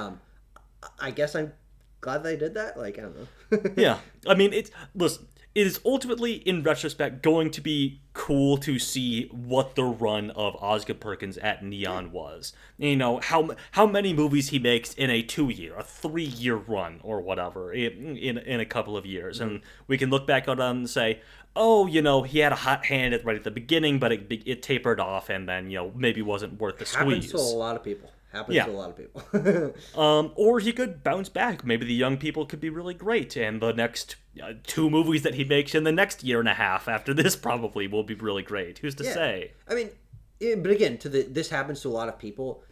I guess I'm glad they did that. Like, I don't know. Yeah. I mean, listen, it is ultimately, in retrospect, going to be cool to see what the run of Osgood Perkins at Neon was. You know, how many movies he makes in a 2-year, a 3-year run, or whatever, in a couple of years. And we can look back on it and say, oh, you know, he had a hot hand right at the beginning, but it tapered off and then, you know, maybe wasn't worth the squeeze. Happens to a lot of people. To a lot of people. Or he could bounce back. Maybe the young people could be really great, and the next 2 movies that he makes in the next year and a half after this probably will be really great. Who's to say? I mean, but again, this happens to a lot of people.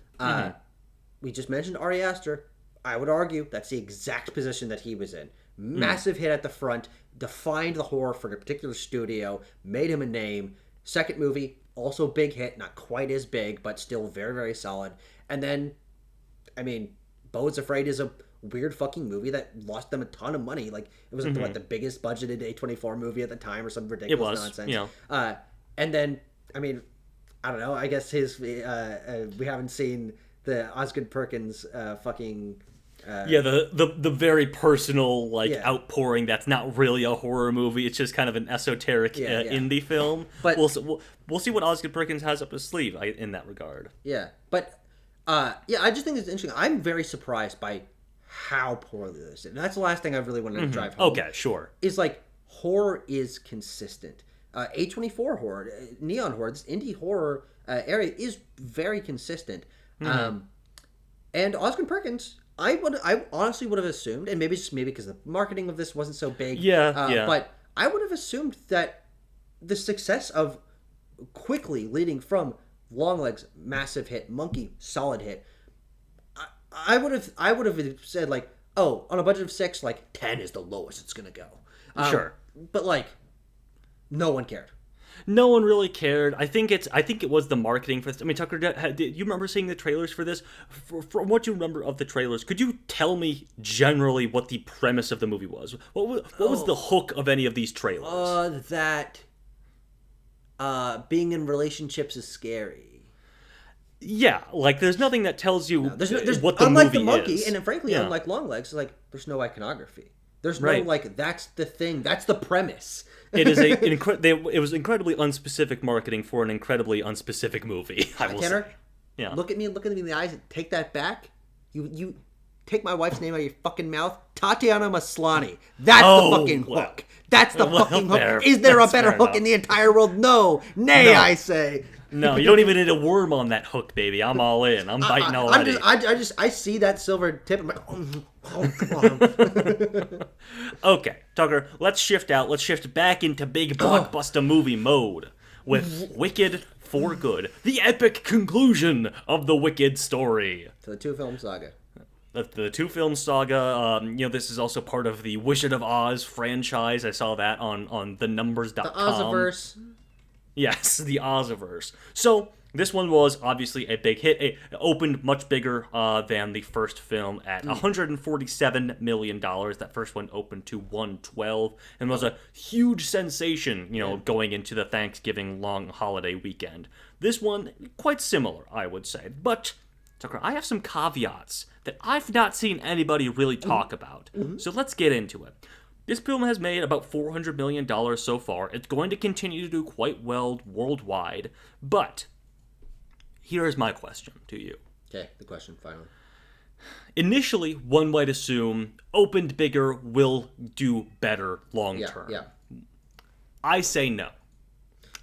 We just mentioned Ari Aster. I would argue that's the exact position that he was in. Massive hit at the front, defined the horror for a particular studio, made him a name. Second movie, also big hit, not quite as big, but still very, very solid. And then, I mean, Beau is Afraid is a weird fucking movie that lost them a ton of money. Like, it was the biggest budgeted A24 movie at the time or some ridiculous nonsense. Yeah. And then, I mean, I don't know. I guess we haven't seen the Osgood Perkins fucking... the very personal outpouring that's not really a horror movie. It's just kind of an esoteric indie film. But we'll see what Osgood Perkins has up his sleeve in that regard. Yeah, but I just think it's interesting. I'm very surprised by how poorly this is. And that's the last thing I really wanted to drive home. Okay, sure. Is like horror is consistent. A24 horror, Neon horror, this indie horror area is very consistent. And Osgood Perkins, I honestly would have assumed, and maybe it's just because the marketing of this wasn't so big. But I would have assumed that the success of quickly leading from Longlegs, massive hit, Monkey, solid hit. I would have said like, oh, on a budget of 6, like 10 is the lowest it's gonna go. Sure, but like, no one cared. No one really cared. I think it was the marketing for this. I mean, Tucker, did you remember seeing the trailers for this? From what you remember of the trailers, could you tell me generally what the premise of the movie was? What was the hook of any of these trailers? That being in relationships is scary. Yeah, like there's nothing that tells you there's what the unlike movie the Monkey, is. And frankly, unlike Longlegs, like there's no iconography. There's no like that's the thing. That's the premise. It is it was incredibly unspecific marketing for an incredibly unspecific movie. I will say. Yeah. Look at me in the eyes and take that back. You take my wife's name out of your fucking mouth. Tatiana Maslany. That's the fucking hook. That's the fucking hook. Is there a better hook in the entire world? No. Nay, I say. No, you don't even need a worm on that hook, baby. I'm all in. I'm biting already. I see that silver tip. I'm like, oh, come on. Okay, Tucker, let's shift out. Let's shift back into big blockbuster movie mode with Wicked for Good, the epic conclusion of the Wicked story. To the 2-film saga. The 2-film saga. This is also part of the Wizard of Oz franchise. I saw that on thenumbers.com. The Oziverse. Yes, the Oziverse. So, this one was obviously a big hit. It opened much bigger than the first film at $147 million. That first one opened to $112 and was a huge sensation, going into the Thanksgiving long holiday weekend. This one, quite similar, I would say. But, Tucker, I have some caveats that I've not seen anybody really talk about. So let's get into it. This film has made about $400 million so far. It's going to continue to do quite well worldwide, but Here's my question to you. Okay, the question finally. Initially, one might assume opened bigger will do better long term. Yeah. I say no.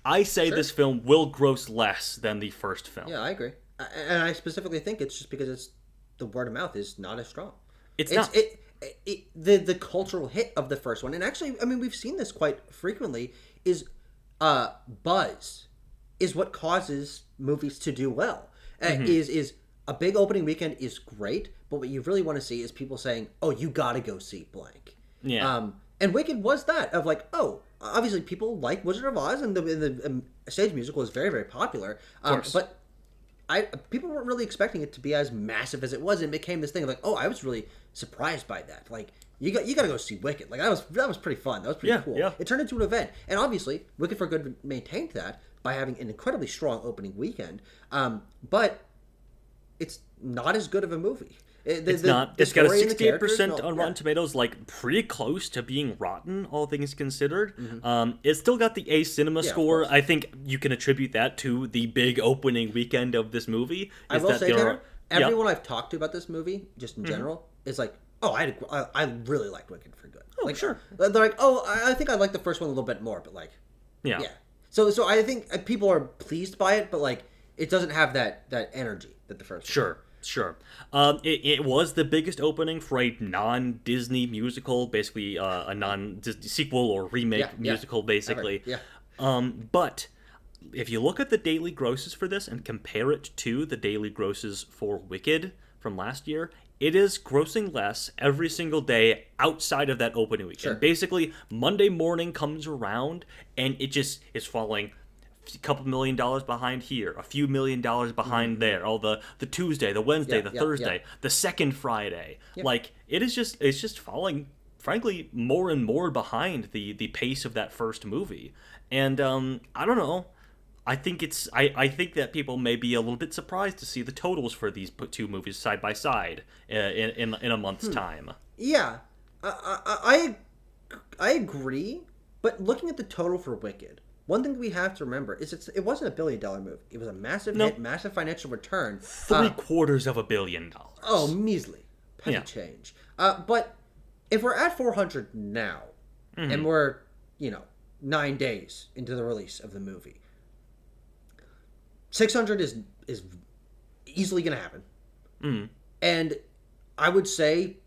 I say this film will gross less than the first film. Yeah, I agree. And I specifically think it's just because the word of mouth is not as strong. It's not. The cultural hit of the first one, and actually, I mean, we've seen this quite frequently, is buzz is what causes movies to do well. Is a big opening weekend is great, but what you really want to see is people saying, "Oh, you got to go see blank." Yeah. And Wicked was that of like, oh, obviously people like Wizard of Oz, and the stage musical is very, very popular. But people weren't really expecting it to be as massive as it was. It became this thing of like, oh, I was really surprised by that. Like, you got to go see Wicked. Like, that was pretty fun. That was pretty cool. Yeah. It turned into an event, and obviously, Wicked for Good maintained that by having an incredibly strong opening weekend. But it's not as good of a movie. It's not. It's got a 68% on Rotten Tomatoes, like pretty close to being rotten, all things considered. It's still got the A Cinema score. I think you can attribute that to the big opening weekend of this movie. I will say, Tanner, everyone I've talked to about this movie, just in general, is like, oh, I really liked Wicked for Good. Oh, like, sure. They're like, oh, I think I like the first one a little bit more, but like, yeah. So I think people are pleased by it, but like, it doesn't have that energy that the first one. Sure. It was the biggest opening for a non-Disney musical, basically a non-Disney sequel or remake musical, basically. But if you look at the daily grosses for this and compare it to the daily grosses for Wicked from last year, it is grossing less every single day outside of that opening weekend. Sure. Basically, Monday morning comes around and it just is falling a couple $1 million behind here, a few $1 million behind there. All the Tuesday, the Wednesday, the Thursday, the second Friday. Like it's just falling, frankly, more and more behind the pace of that first movie. And I don't know. I think I think that people may be a little bit surprised to see the totals for these two movies side by side in a month's time. Yeah, I agree. But looking at the total for Wicked, one thing we have to remember is it wasn't $1 billion movie. It was a massive hit, massive financial return. $750 million. Oh, measly. Petty change. But if we're at 400 now, and we're, 9 days into the release of the movie, 600 is easily going to happen. And I would say,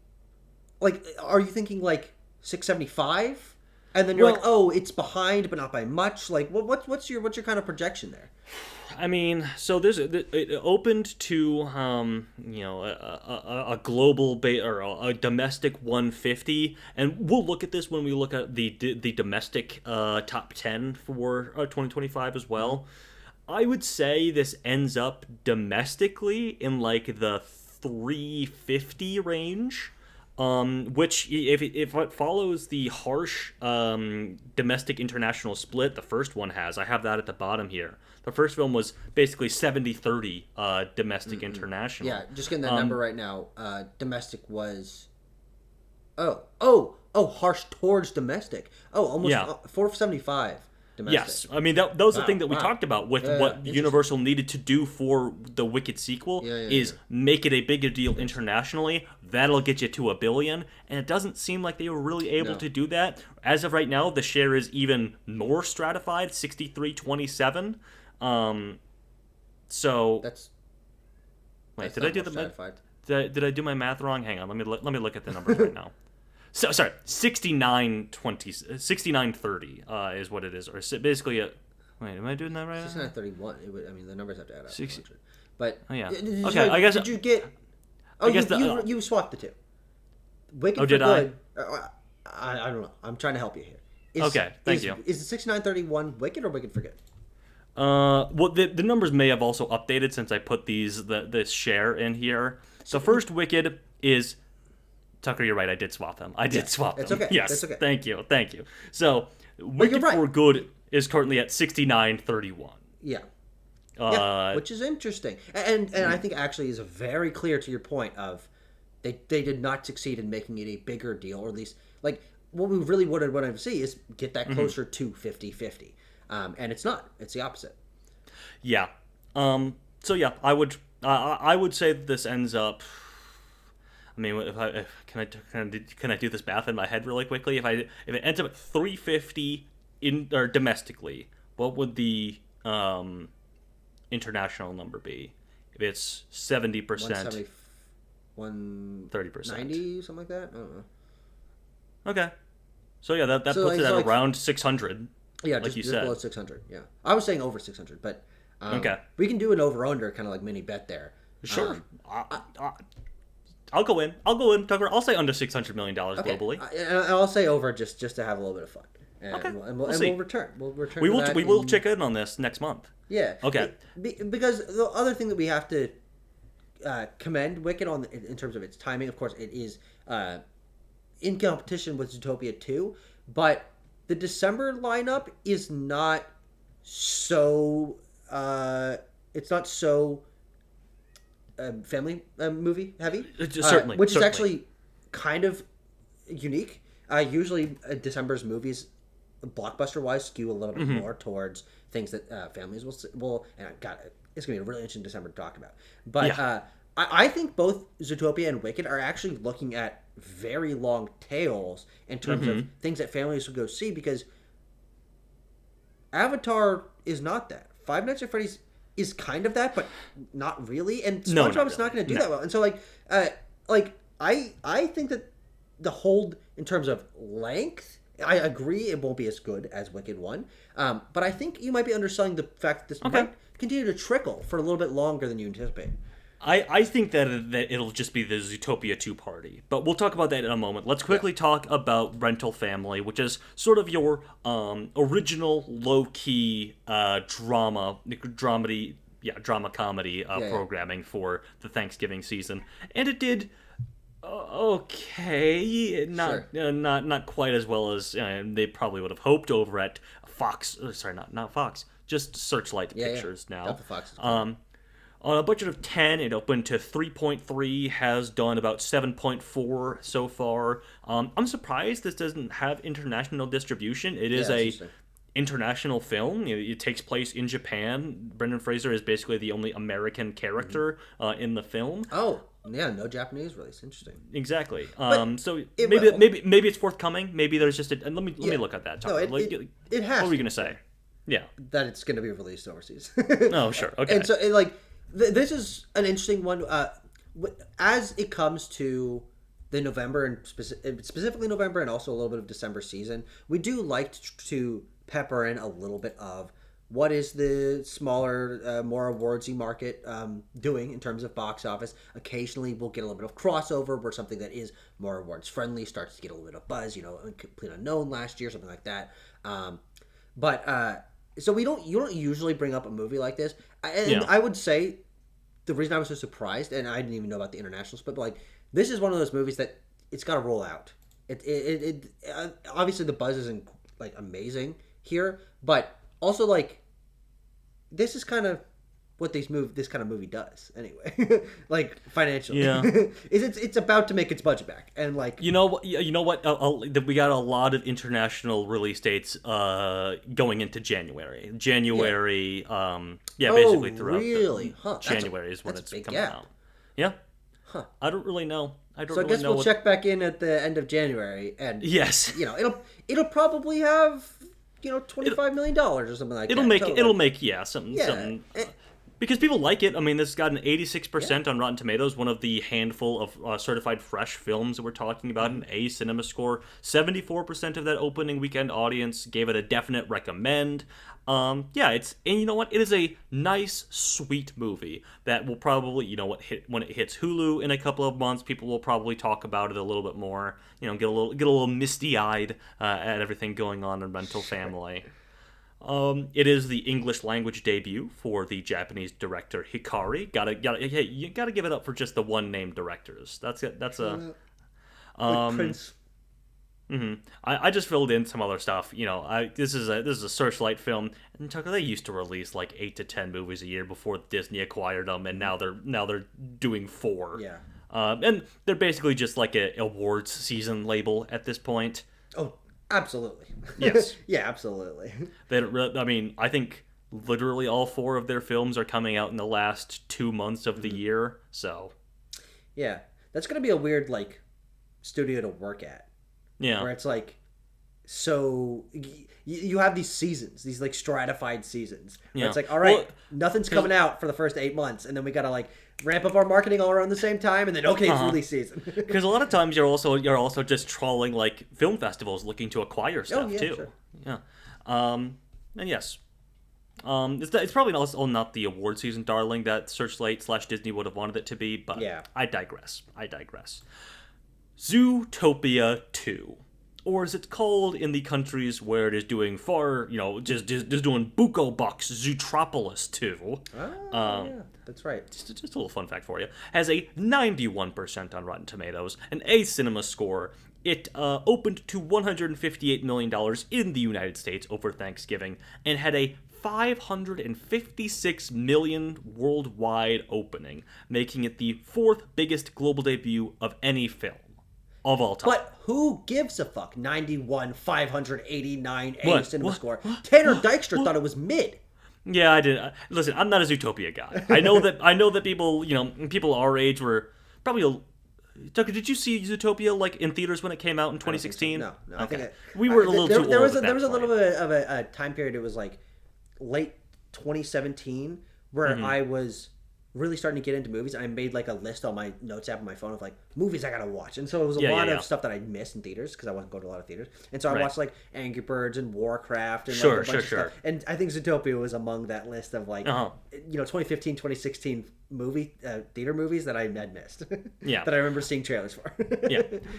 like, are you thinking like 675? And then you're like, oh, it's behind, but not by much. Like, what's your kind of projection there? I mean, so it opened to a global or a domestic 150, and we'll look at this when we look at the domestic top 10 for 2025 as well. I would say this ends up domestically in like the 350 range. Which, if it follows the harsh domestic international split the first one has, I have that at the bottom here. The first film was basically 70-30 domestic international. Yeah, just getting that number right now. Domestic was, harsh towards domestic. Oh, almost 475. Domestic. Yes, I mean that was the thing that we talked about with what Universal needed to do for the Wicked sequel is make it a bigger deal internationally. That'll get you to $1 billion, and it doesn't seem like they were really able to do that. As of right now, the share is even more stratified, 63-27. So that's did I do did I do my math wrong? Hang on, let me look at the numbers right now. So sorry, 69-30 is what it is, or basically wait, am I doing that right? 69-31. The numbers have to add up. 60. But I guess did you get? Oh, you swapped the two. Wicked did Good. I don't know. I'm trying to help you here. Thank you. Is the 69-31 Wicked or Wicked for Good? Well, the numbers may have also updated since I put this share in here. So first Wicked is. Tucker, you're right. I did swap them. Swap them. It's okay. Yes. That's okay. Thank you. So, Wicked for Good is currently at 69-31. Yeah. Which is interesting, and I think actually is very clear to your point of they did not succeed in making it a bigger deal, or at least like what we really wanted to see is get that closer to 50-50, and it's not. It's the opposite. Yeah. So yeah, I would say that this ends up. I mean, can I do this math in my head really quickly? If it ends up at 350 or domestically, what would the international number be? If it's 70%, 30%, 90, something like that. I don't know. Okay, so yeah, that puts it at around 600. Yeah, like you said, below 600. Yeah, I was saying over 600, but okay, we can do an over/under kind of like mini bet there. Sure. I'll go in. Tucker. I'll say under $600 million globally. I'll say over just to have a little bit of fun. Okay. We'll return. We will check in on this next month. Yeah. Okay. Because the other thing that we have to commend Wicked on in terms of its timing, of course, it is in competition with Zootopia 2, but the December lineup is not so. It's not so. Family movie heavy, certainly, which is actually kind of unique. Usually, December's movies, blockbuster wise, skew a little bit more towards things that families will. And it's gonna be a really interesting December to talk about. But I think both Zootopia and Wicked are actually looking at very long tails in terms of things that families will go see, because Avatar is not that. Five Nights at Freddy's is kind of that, but not really. And SpongeBob's not going to do that well. And so, I think that the hold in terms of length, I agree it won't be as good as Wicked 1. But I think you might be underselling the fact that this might continue to trickle for a little bit longer than you anticipate. I think that it'll just be the Zootopia 2 party, but we'll talk about that in a moment. Let's quickly talk about Rental Family, which is sort of your original low-key drama comedy programming for the Thanksgiving season, and it did okay, not quite as well as they probably would have hoped over at Fox. Sorry, not Fox, just Searchlight Pictures now. Fox. On a budget of 10, it opened to 3.3, has done about 7.4 so far. I'm surprised this doesn't have international distribution. It is a international film. It takes place in Japan. Brendan Fraser is basically the only American character in the film. Oh, yeah, no Japanese release. Interesting. Exactly. So maybe it's forthcoming. Maybe there's just let me look at that. No, it has. What were you gonna say? Yeah, that it's going to be released overseas. Oh, sure. Okay. And so this is an interesting one. As it comes to the November and specifically November and also a little bit of December season, we do like to pepper in a little bit of what is the smaller, more awardsy market doing in terms of box office. Occasionally, we'll get a little bit of crossover where something that is more awards friendly starts to get a little bit of buzz. Complete Unknown last year, something like that. So you don't usually bring up a movie like this. I would say the reason I was so surprised, and I didn't even know about the international split, but this is one of those movies that it's got to roll out. It obviously the buzz isn't amazing here, but also this is kind of what this kind of movie does anyway. Financially, it's about to make its budget back, and you know what we got a lot of international release dates going into January. Basically throughout January is when it's coming out. Yeah. Huh. I don't really know. I guess we'll check back in at the end of January, and yes, it'll probably have $25 million or something like that. It'll make something. Because people like it. I mean, this has got an 86% on Rotten Tomatoes, one of the handful of certified fresh films that we're talking about, an A cinema score. 74% of that opening weekend audience gave it a definite recommend. And you know what? It is a nice, sweet movie that will probably, when it hits Hulu in a couple of months, people will probably talk about it a little bit more. Get a little misty-eyed at everything going on in Rental Family. It is the English language debut for the Japanese director Hikari. You gotta give it up for just the one named directors. That's Prince. I just filled in some other stuff. This is a Searchlight film, and Tucker, they used to release 8 to 10 movies a year before Disney acquired them, and now they're doing 4. Yeah. And they're basically just like a awards season label at this point. Oh, absolutely. Yes. Yeah, absolutely. They don't. I think literally all 4 of their films are coming out in the last 2 months of the year. So, yeah, that's gonna be a weird like studio to work at. Yeah, where it's like, so you have these seasons, these like stratified seasons. Where it's like, all right, nothing's coming out for the first 8 months, and then we gotta like ramp up our marketing all around the same time, and then it's release season. Because a lot of times you're also just trawling like film festivals looking to acquire stuff too. Sure. Yeah, and yes. It's probably also not the award season darling that Searchlight/Disney would have wanted it to be, but I digress. Zootopia 2. Or as it's called in the countries where it is doing just doing buco bucks, Zootropolis 2. Yeah, that's right. Just a little fun fact for you. Has a 91% on Rotten Tomatoes, an A Cinema score. It opened to $158 million in the United States over Thanksgiving, and had a $556 million worldwide opening, making it the 4th biggest global debut of any film of all time. But who gives a fuck? 91, 589 A Cinema score. Tanner Dykstra thought it was mid. Yeah, I did. Listen, I'm not a Zootopia guy. I know that people our age were probably. Tucker, did you see Zootopia like in theaters when it came out in 2016? No. Okay. I think we were a little too old. There was a little bit of a time period. It was like late 2017 where I was really starting to get into movies. I made like a list on my notes app on my phone of like movies I gotta watch, and so it was a lot of stuff that I missed in thetheaters because I wasn't going to a lot of theaters, and so I watched like Angry Birds and Warcraft and like a bunch of stuff. And I think Zootopia was among that list of like 2015 2016 theater movies that I had missed. That I remember seeing trailers for.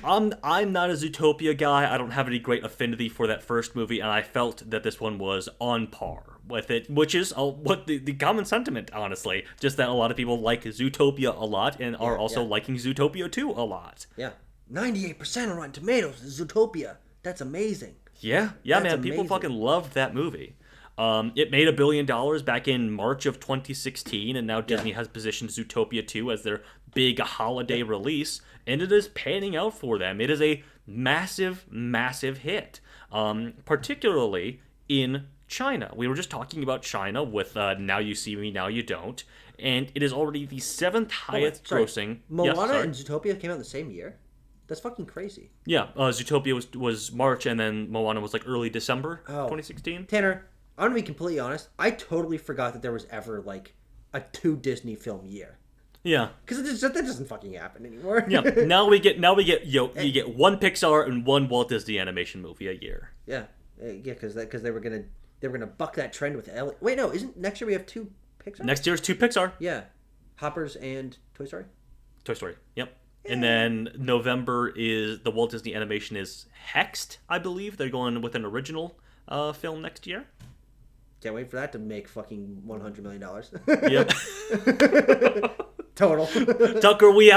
I'm not a Zootopia guy. I don't have any great affinity for that first movie, and I felt that this one was on par with it, which is what the common sentiment, honestly. Just that a lot of people like Zootopia a lot and are also liking Zootopia 2 a lot. Yeah. 98% on Rotten Tomatoes is Zootopia. That's amazing. Yeah, man. Amazing. People fucking loved that movie. It made $1 billion back in March of 2016, and now Disney has positioned Zootopia 2 as their big holiday release, and it is panning out for them. It is a massive, massive hit, particularly in China. We were just talking about China with Now You See Me, Now You Don't, and it is already the 7th highest grossing. Moana and Zootopia came out in the same year? That's fucking crazy. Yeah, Zootopia was March, and then Moana was like early December 2016. Tanner, I'm gonna be completely honest. I totally forgot that there was ever like a 2 Disney film year. Yeah, because that doesn't fucking happen anymore. Yeah, now we get you get 1 Pixar and 1 Walt Disney animation movie a year. Yeah, because they were gonna buck that trend with Ellie. Wait, no, isn't next year we have 2 Pixar? Next year is 2 Pixar. Yeah, Hoppers and Toy Story. Toy Story. Yep. And then November is the Walt Disney animation is Hexed, I believe. They're going with an original film next year. Can't wait for that to make fucking $100 million. Yep. Total. Tucker, we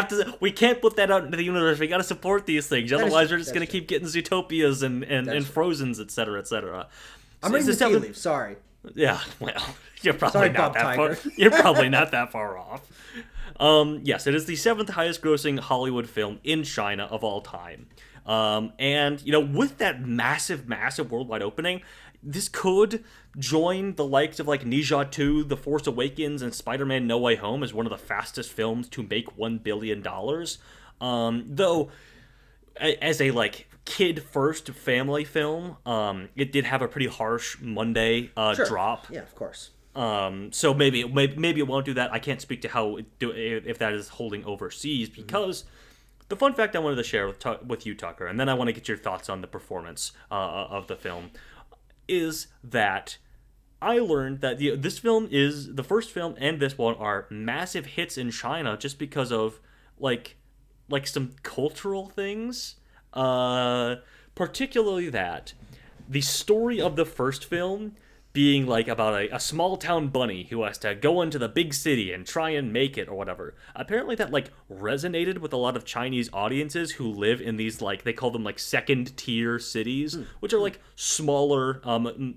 can't put that out into the universe. We got to support these things. Otherwise, we're just going to keep getting Zootopias and Frozens, et cetera, et cetera. I'm reading the tea leaves. Sorry. Yeah, well, you're probably not that far. You're probably not that far off. Yes, it is the 7th highest grossing Hollywood film in China of all time. And, with that massive, massive worldwide opening, this could join the likes of like Ne Zha 2, The Force Awakens, and Spider-Man No Way Home as one of the fastest films to make $1 billion. Though, as a like kid-first family film, it did have a pretty harsh Monday drop. Yeah, of course. So maybe it won't do that. I can't speak to if that is holding overseas, because the fun fact I wanted to share with you, Tucker, and then I want to get your thoughts on the performance of the film, is that I learned that the first film and this one are massive hits in China just because of like some cultural things, particularly that the story of the first film being like about a small town bunny who has to go into the big city and try and make it or whatever. Apparently that like resonated with a lot of Chinese audiences who live in these like, they call them like second tier cities, which are like smaller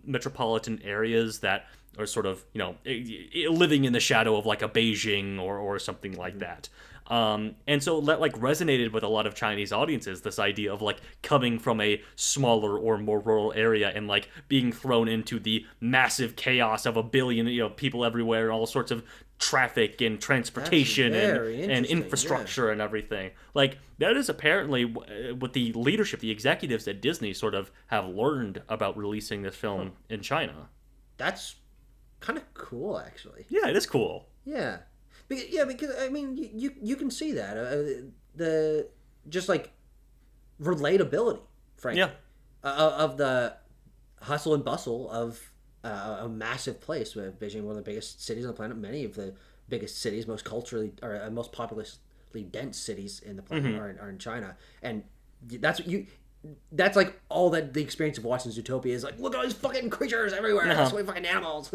metropolitan areas that are sort of, living in the shadow of like a Beijing or something like that. And so that like resonated with a lot of Chinese audiences, this idea of like coming from a smaller or more rural area and like being thrown into the massive chaos of a billion, people everywhere, all sorts of traffic and transportation and infrastructure and everything. Like, that is apparently what the leadership, the executives at Disney sort of have learned about releasing this film in China. That's kind of cool, actually. Yeah, it is cool. Yeah. Because I mean, you can see that. The just like relatability, frankly. Yeah. Of the hustle and bustle of a massive place with Beijing, one of the biggest cities on the planet, many of the biggest cities, most culturally or most populously dense cities in the planet are in China, and that's like all that the experience of watching Zootopia is like. Look at all these fucking creatures everywhere. That's why fucking animals.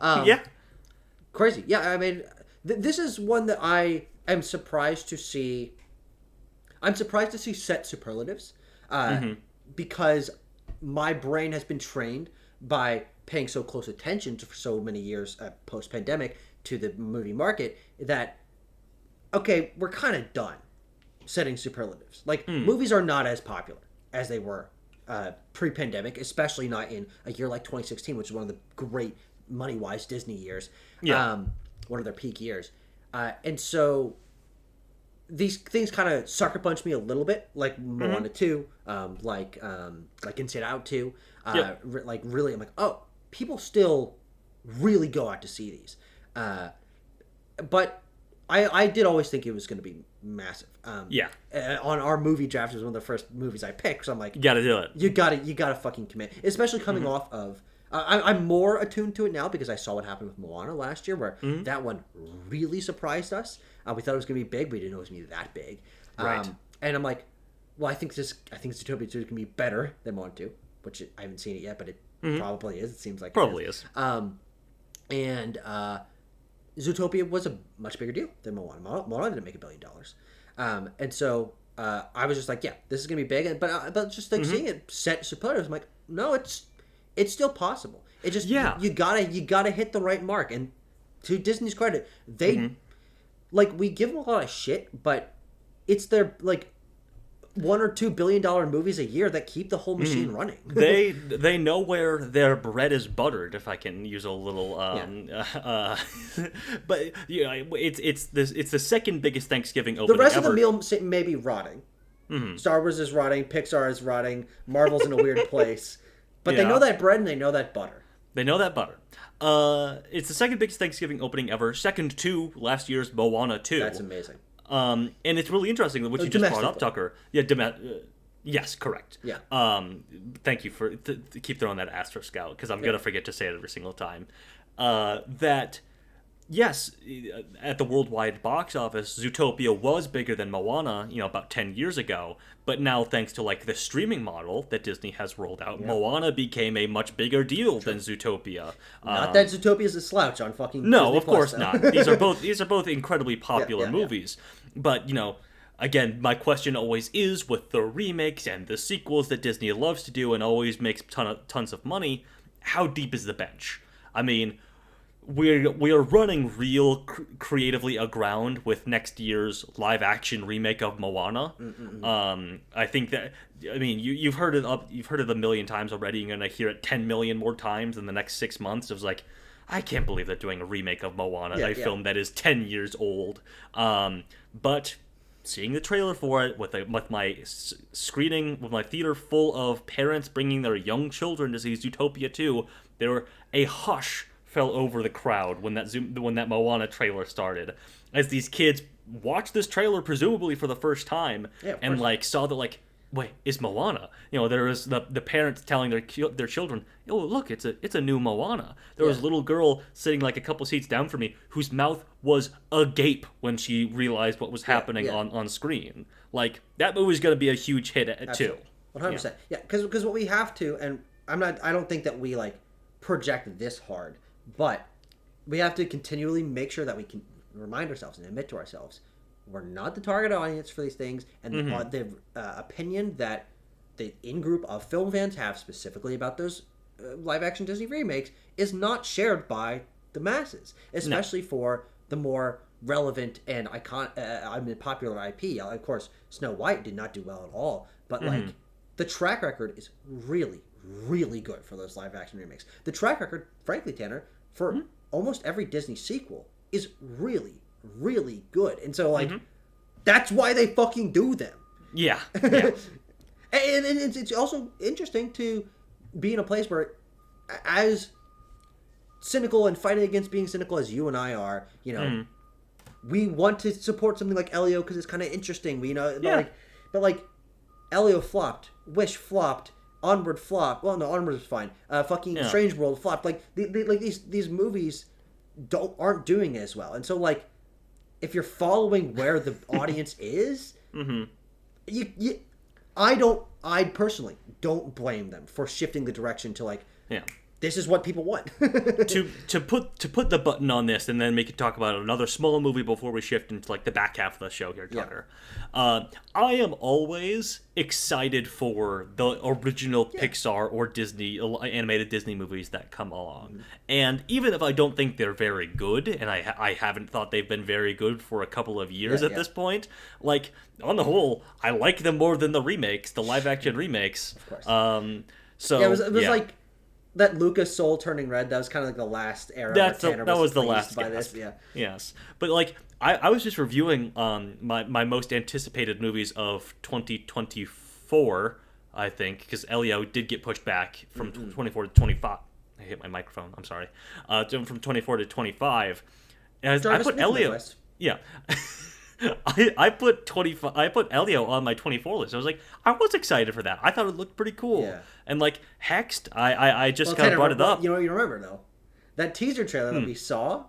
Yeah, crazy. Yeah, I mean, this is one that I am surprised to see. I'm surprised to see set superlatives, because my brain has been trained by paying so close attention for so many years post-pandemic to the movie market that, okay, we're kind of done setting superlatives. Like, movies are not as popular as they were pre-pandemic, especially not in a year like 2016, which is one of the great money-wise Disney years. One of their peak years. And so these things kind of sucker punch me a little bit, like Moana 2, like Inside Out 2. Like, really, I'm like, oh, people still really go out to see these. But I did always think it was going to be massive. On our movie draft, it was one of the first movies I picked, so I'm like, you gotta do it. You gotta fucking commit. Especially coming off of... I'm more attuned to it now because I saw what happened with Moana last year, where that one really surprised us. We thought it was going to be big, but we didn't know it was going to be that big. Right. And I'm like, well, I think Zootopia 2 is going to be better than Moana 2, which I haven't seen it yet, but it probably is. It seems like probably is. And Zootopia was a much bigger deal than Moana. Moana didn't make $1 billion. And so I was just like, yeah, this is going to be big. But just like seeing it set superlatives, I'm like, no, it's still possible. It just you gotta hit the right mark. And to Disney's credit, they like, we give them a lot of shit, but it's their like $1 or $2 billion movies a year that keep the whole machine running. they know where their bread is buttered, if I can use a little but it's the second biggest Thanksgiving opening. The rest of the meal may be rotting. Star Wars is rotting, Pixar is rotting, Marvel's in a weird place. But they know that bread and they know that butter. They know that butter. It's the second biggest Thanksgiving opening ever, second to last year's Moana 2. That's amazing. And it's really interesting what you just brought up, Tucker. Yeah, yes, correct. Yeah. Thank you for keep throwing that asterisk out, because I'm gonna forget to say it every single time. That yes, at the worldwide box office, Zootopia was bigger than Moana, about 10 years ago. But now, thanks to like the streaming model that Disney has rolled out, Moana became a much bigger deal than Zootopia. Not that Zootopia is a slouch on fucking no, Disney of course Plus, not. These are both incredibly popular movies. But again, my question always is, with the remakes and the sequels that Disney loves to do and always makes tons of money, how deep is the bench? I mean, we're running real creatively aground with next year's live action remake of Moana. I think that, I mean, you've heard it a million times already. You're gonna hear it 10 million more times in the next 6 months. It was like, I can't believe they're doing a remake of Moana, a film that is 10 years old. But seeing the trailer for it with my screening, with my theater full of parents bringing their young children to see Zootopia 2, there were a hush fell over the crowd when that Moana trailer started, as these kids watched this trailer presumably for the first time and like saw that, like, wait, it's Moana. There was the parents telling their children, oh, look, it's a new Moana. There was a little girl sitting like a couple seats down from me whose mouth was agape when she realized what was happening on screen. Like, that movie's going to be a huge hit too. 100%. Yeah, because what we have to, and I don't think that we like project this hard, but we have to continually make sure that we can remind ourselves and admit to ourselves we're not the target audience for these things, and the opinion that the in-group of film fans have specifically about those live-action Disney remakes is not shared by the masses, especially for the more relevant and popular IP. Of course, Snow White did not do well at all, but like the track record is really, really good for those live action remakes. The track record, frankly, Tanner, for almost every Disney sequel is really, really good, and so like that's why they fucking do them. Yeah. And it's also interesting to be in a place where, as cynical and fighting against being cynical as you and I are, you know, we want to support something like Elio because it's kind of interesting. But like Elio flopped, Wish flopped, Onward flopped. Well, no, Onward was fine. Strange World flopped. Like these movies aren't doing as well, and so like if you're following where the audience is, I personally don't blame them for shifting the direction to like, this is what people want. to put the button on this and then we can talk about another small movie before we shift into like the back half of the show here, Tucker. I am always excited for the original Pixar or Disney animated Disney movies that come along, and even if I don't think they're very good, and I haven't thought they've been very good for a couple of years at this point, like on the whole, I like them more than the remakes, the live action remakes. Of course. It was like that Luca's soul turning red. That was kind of like the last era. That was the last by this. Yeah. Yes, but like I was just reviewing my most anticipated movies of 2024. I think because Elio did get pushed back from 24 to 25. I hit my microphone. I'm sorry. From 24 to 25. And I put Elio. Yeah. I put 25. I put Elio on my 24 list. I was like, I was excited for that. I thought it looked pretty cool. Yeah. And like Hexed, I just kind of brought it up. You know, you remember though, that teaser trailer that we saw.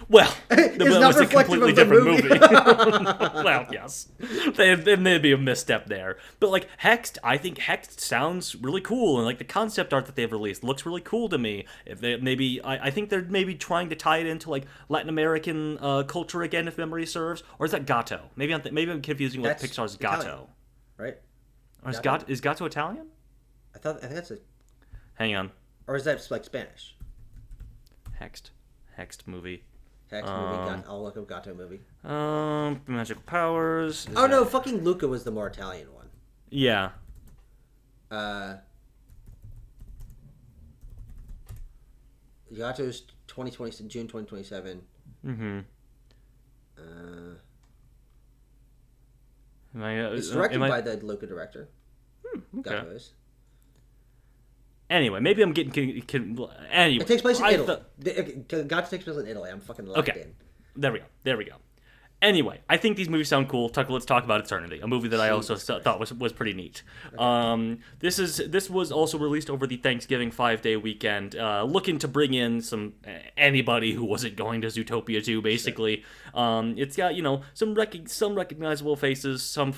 Well, that was a completely different movie. Well, yes, there may be a misstep there, but like Hexed, I think Hexed sounds really cool, and like the concept art that they've released looks really cool to me. If they I think they're maybe trying to tie it into like Latin American culture again, if memory serves, or is that Gato? Maybe I'm confusing with Pixar's Italian, Gato, right? Or is Gato Italian? I think that's a. Hang on. Or is that like Spanish? Hexed movie. Hex movie. I'll look up Gato movie. Magical powers. No, fucking Luca was the more Italian one. Yeah. Gato's 2020 June 2027. It's directed by the Luca director. Okay. Gato is. Anyway, maybe I'm getting... Anyway. It takes place in Italy. Gato takes place in Italy. I'm fucking locked in. There we go. Anyway, I think these movies sound cool. Tucker, let's talk about Eternity, a movie that I also thought was pretty neat. Okay. This was also released over the Thanksgiving 5-day weekend, looking to bring in anybody who wasn't going to Zootopia 2, basically. Sure. It's got, some recognizable faces, some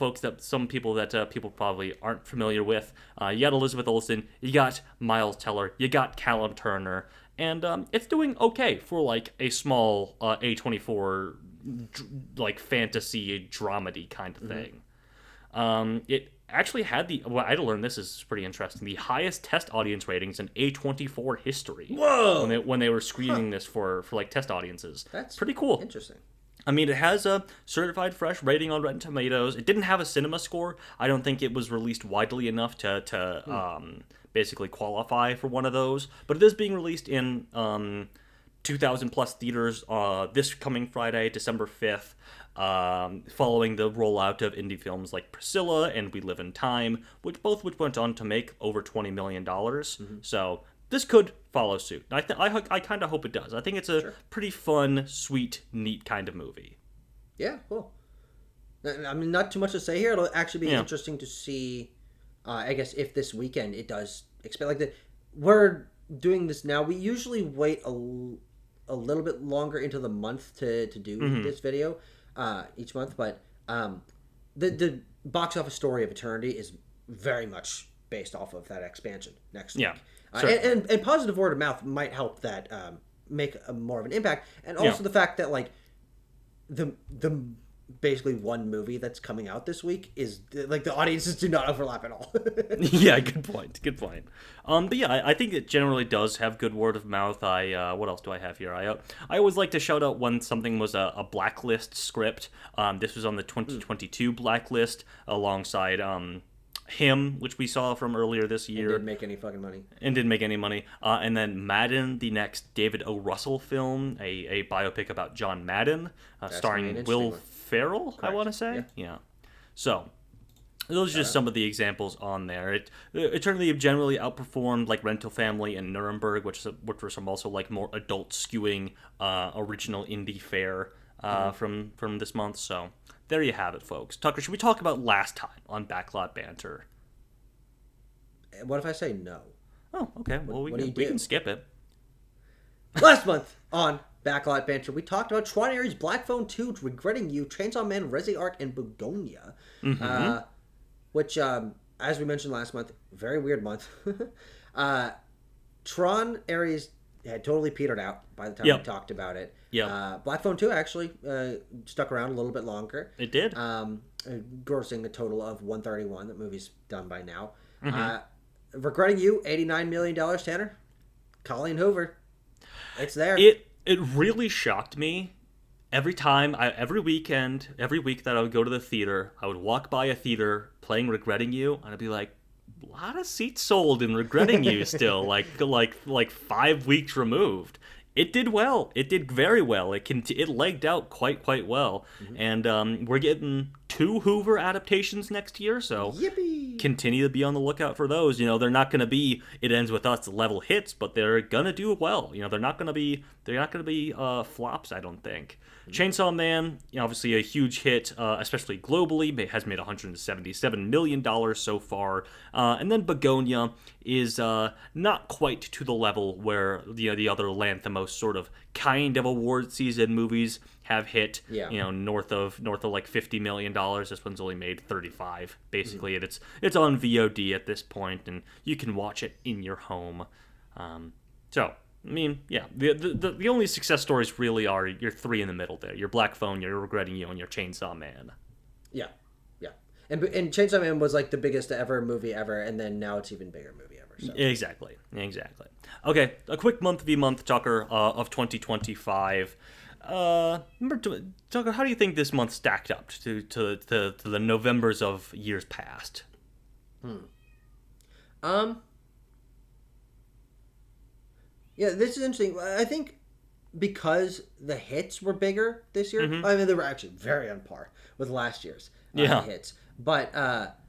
people that people probably aren't familiar with. You got Elizabeth Olsen, you got Miles Teller, you got Callum Turner, and it's doing okay for like a small A24 like fantasy dramedy kind of thing. It actually had I learned this is pretty interesting, the highest test audience ratings in A24 history. Whoa! When they were screening this for like test audiences. That's pretty cool. Interesting. I mean, it has a certified fresh rating on Rotten Tomatoes. It didn't have a cinema score. I don't think it was released widely enough to basically qualify for one of those. But it is being released in 2,000 plus theaters this coming Friday, December 5th, following the rollout of indie films like Priscilla and We Live in Time, which went on to make over $20 million. So this could follow suit. I kind of hope it does. I think it's a pretty fun, sweet, neat kind of movie. Yeah, cool. I mean, not too much to say here. It'll actually be interesting to see, I guess, if this weekend it does expand. We're doing this now. We usually wait a little bit longer into the month to do this video each month, but the box office story of Eternity is very much based off of that expansion next week. And positive word of mouth might help that make more of an impact, and also the fact that like the basically one movie that's coming out this week is like the audiences do not overlap at all. Yeah, good point. But yeah, I think it generally does have good word of mouth. What else do I have here? I always like to shout out when something was a blacklist script. This was on the 2022 blacklist alongside Him, which we saw from earlier this year. And didn't make any fucking money. And then Madden, the next David O. Russell film, a biopic about John Madden, starring Will Ferrell, correct. I want to say. Yeah. So, those are just some of the examples on there. It generally outperformed like Rental Family and Nuremberg, which were some also like more adult skewing original indie fare from this month. So there you have it, folks. Tucker, should we talk about last time on Backlot Banter? What if I say no? Oh, okay. Well, we can skip it. Last month on Backlot Banter, we talked about Tron Ares, Black Phone 2, Regretting You, Chainsaw Man, Resi Arc, and Begonia. Which, as we mentioned last month, very weird month. Tron Ares had totally petered out by the time we talked about it. Black Phone 2 actually stuck around a little bit longer. It did. Grossing a total of $131. That movie's done by now. Regretting You, $89 million, Tanner. Colleen Hoover. It's there. It really shocked me. Every week that I would go to the theater, I would walk by a theater playing Regretting You, and I'd be like, a lot of seats sold in Regretting You still, like 5 weeks removed. It did well. It did very well. It legged out quite well. And we're getting 2 Hoover adaptations next year, so yippee! Continue to be on the lookout for those. They're not going to be It Ends With Us level hits, but they're going to do well. They're not going to be flops, I don't think. Chainsaw Man, obviously a huge hit, especially globally. It has made $177 million so far. And then Begonia is not quite to the level where the other Lanthimos sort of kind of award season movies have hit. North of like $50 million. This one's only made 35 basically, and it's on VOD at this point, and you can watch it in your home. So. I mean, yeah, the only success stories really are your 3 in the middle there. Your Black Phone, your Regretting You, and your Chainsaw Man. Yeah. And Chainsaw Man was like the biggest movie ever, and then now it's even bigger movie ever. So. Exactly. Okay, a quick month-to-month, Tucker, of 2025. Tucker, how do you think this month stacked up to the Novembers of years past? Yeah, this is interesting. I think because the hits were bigger this year, I mean, they were actually very on par with last year's hits. But I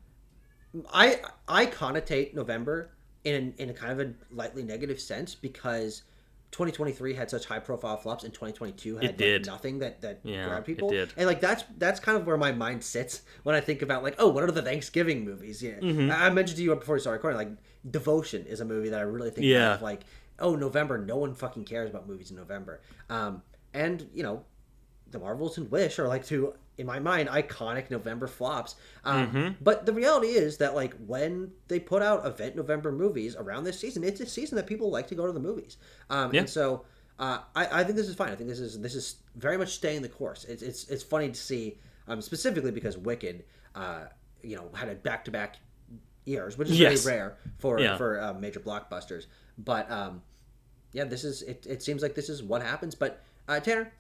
connotate November in a kind of a lightly negative sense because 2023 had such high-profile flops, and 2022 had nothing that grabbed people. It did. And like that's kind of where my mind sits when I think about like, oh, what are the Thanksgiving movies? Yeah, I mentioned to you before we started recording, like Devotion is a movie that I really think of like. Oh, November, no one fucking cares about movies in November. And, The Marvels and Wish are like 2, in my mind, iconic November flops. But the reality is that, like, when they put out event November movies around this season, it's a season that people like to go to the movies. And so I think this is fine. I think this is very much staying the course. It's funny to see, specifically because Wicked, had a back-to-back years, which is very rare for major blockbusters. But this is it seems like this is what happens. But Tanner,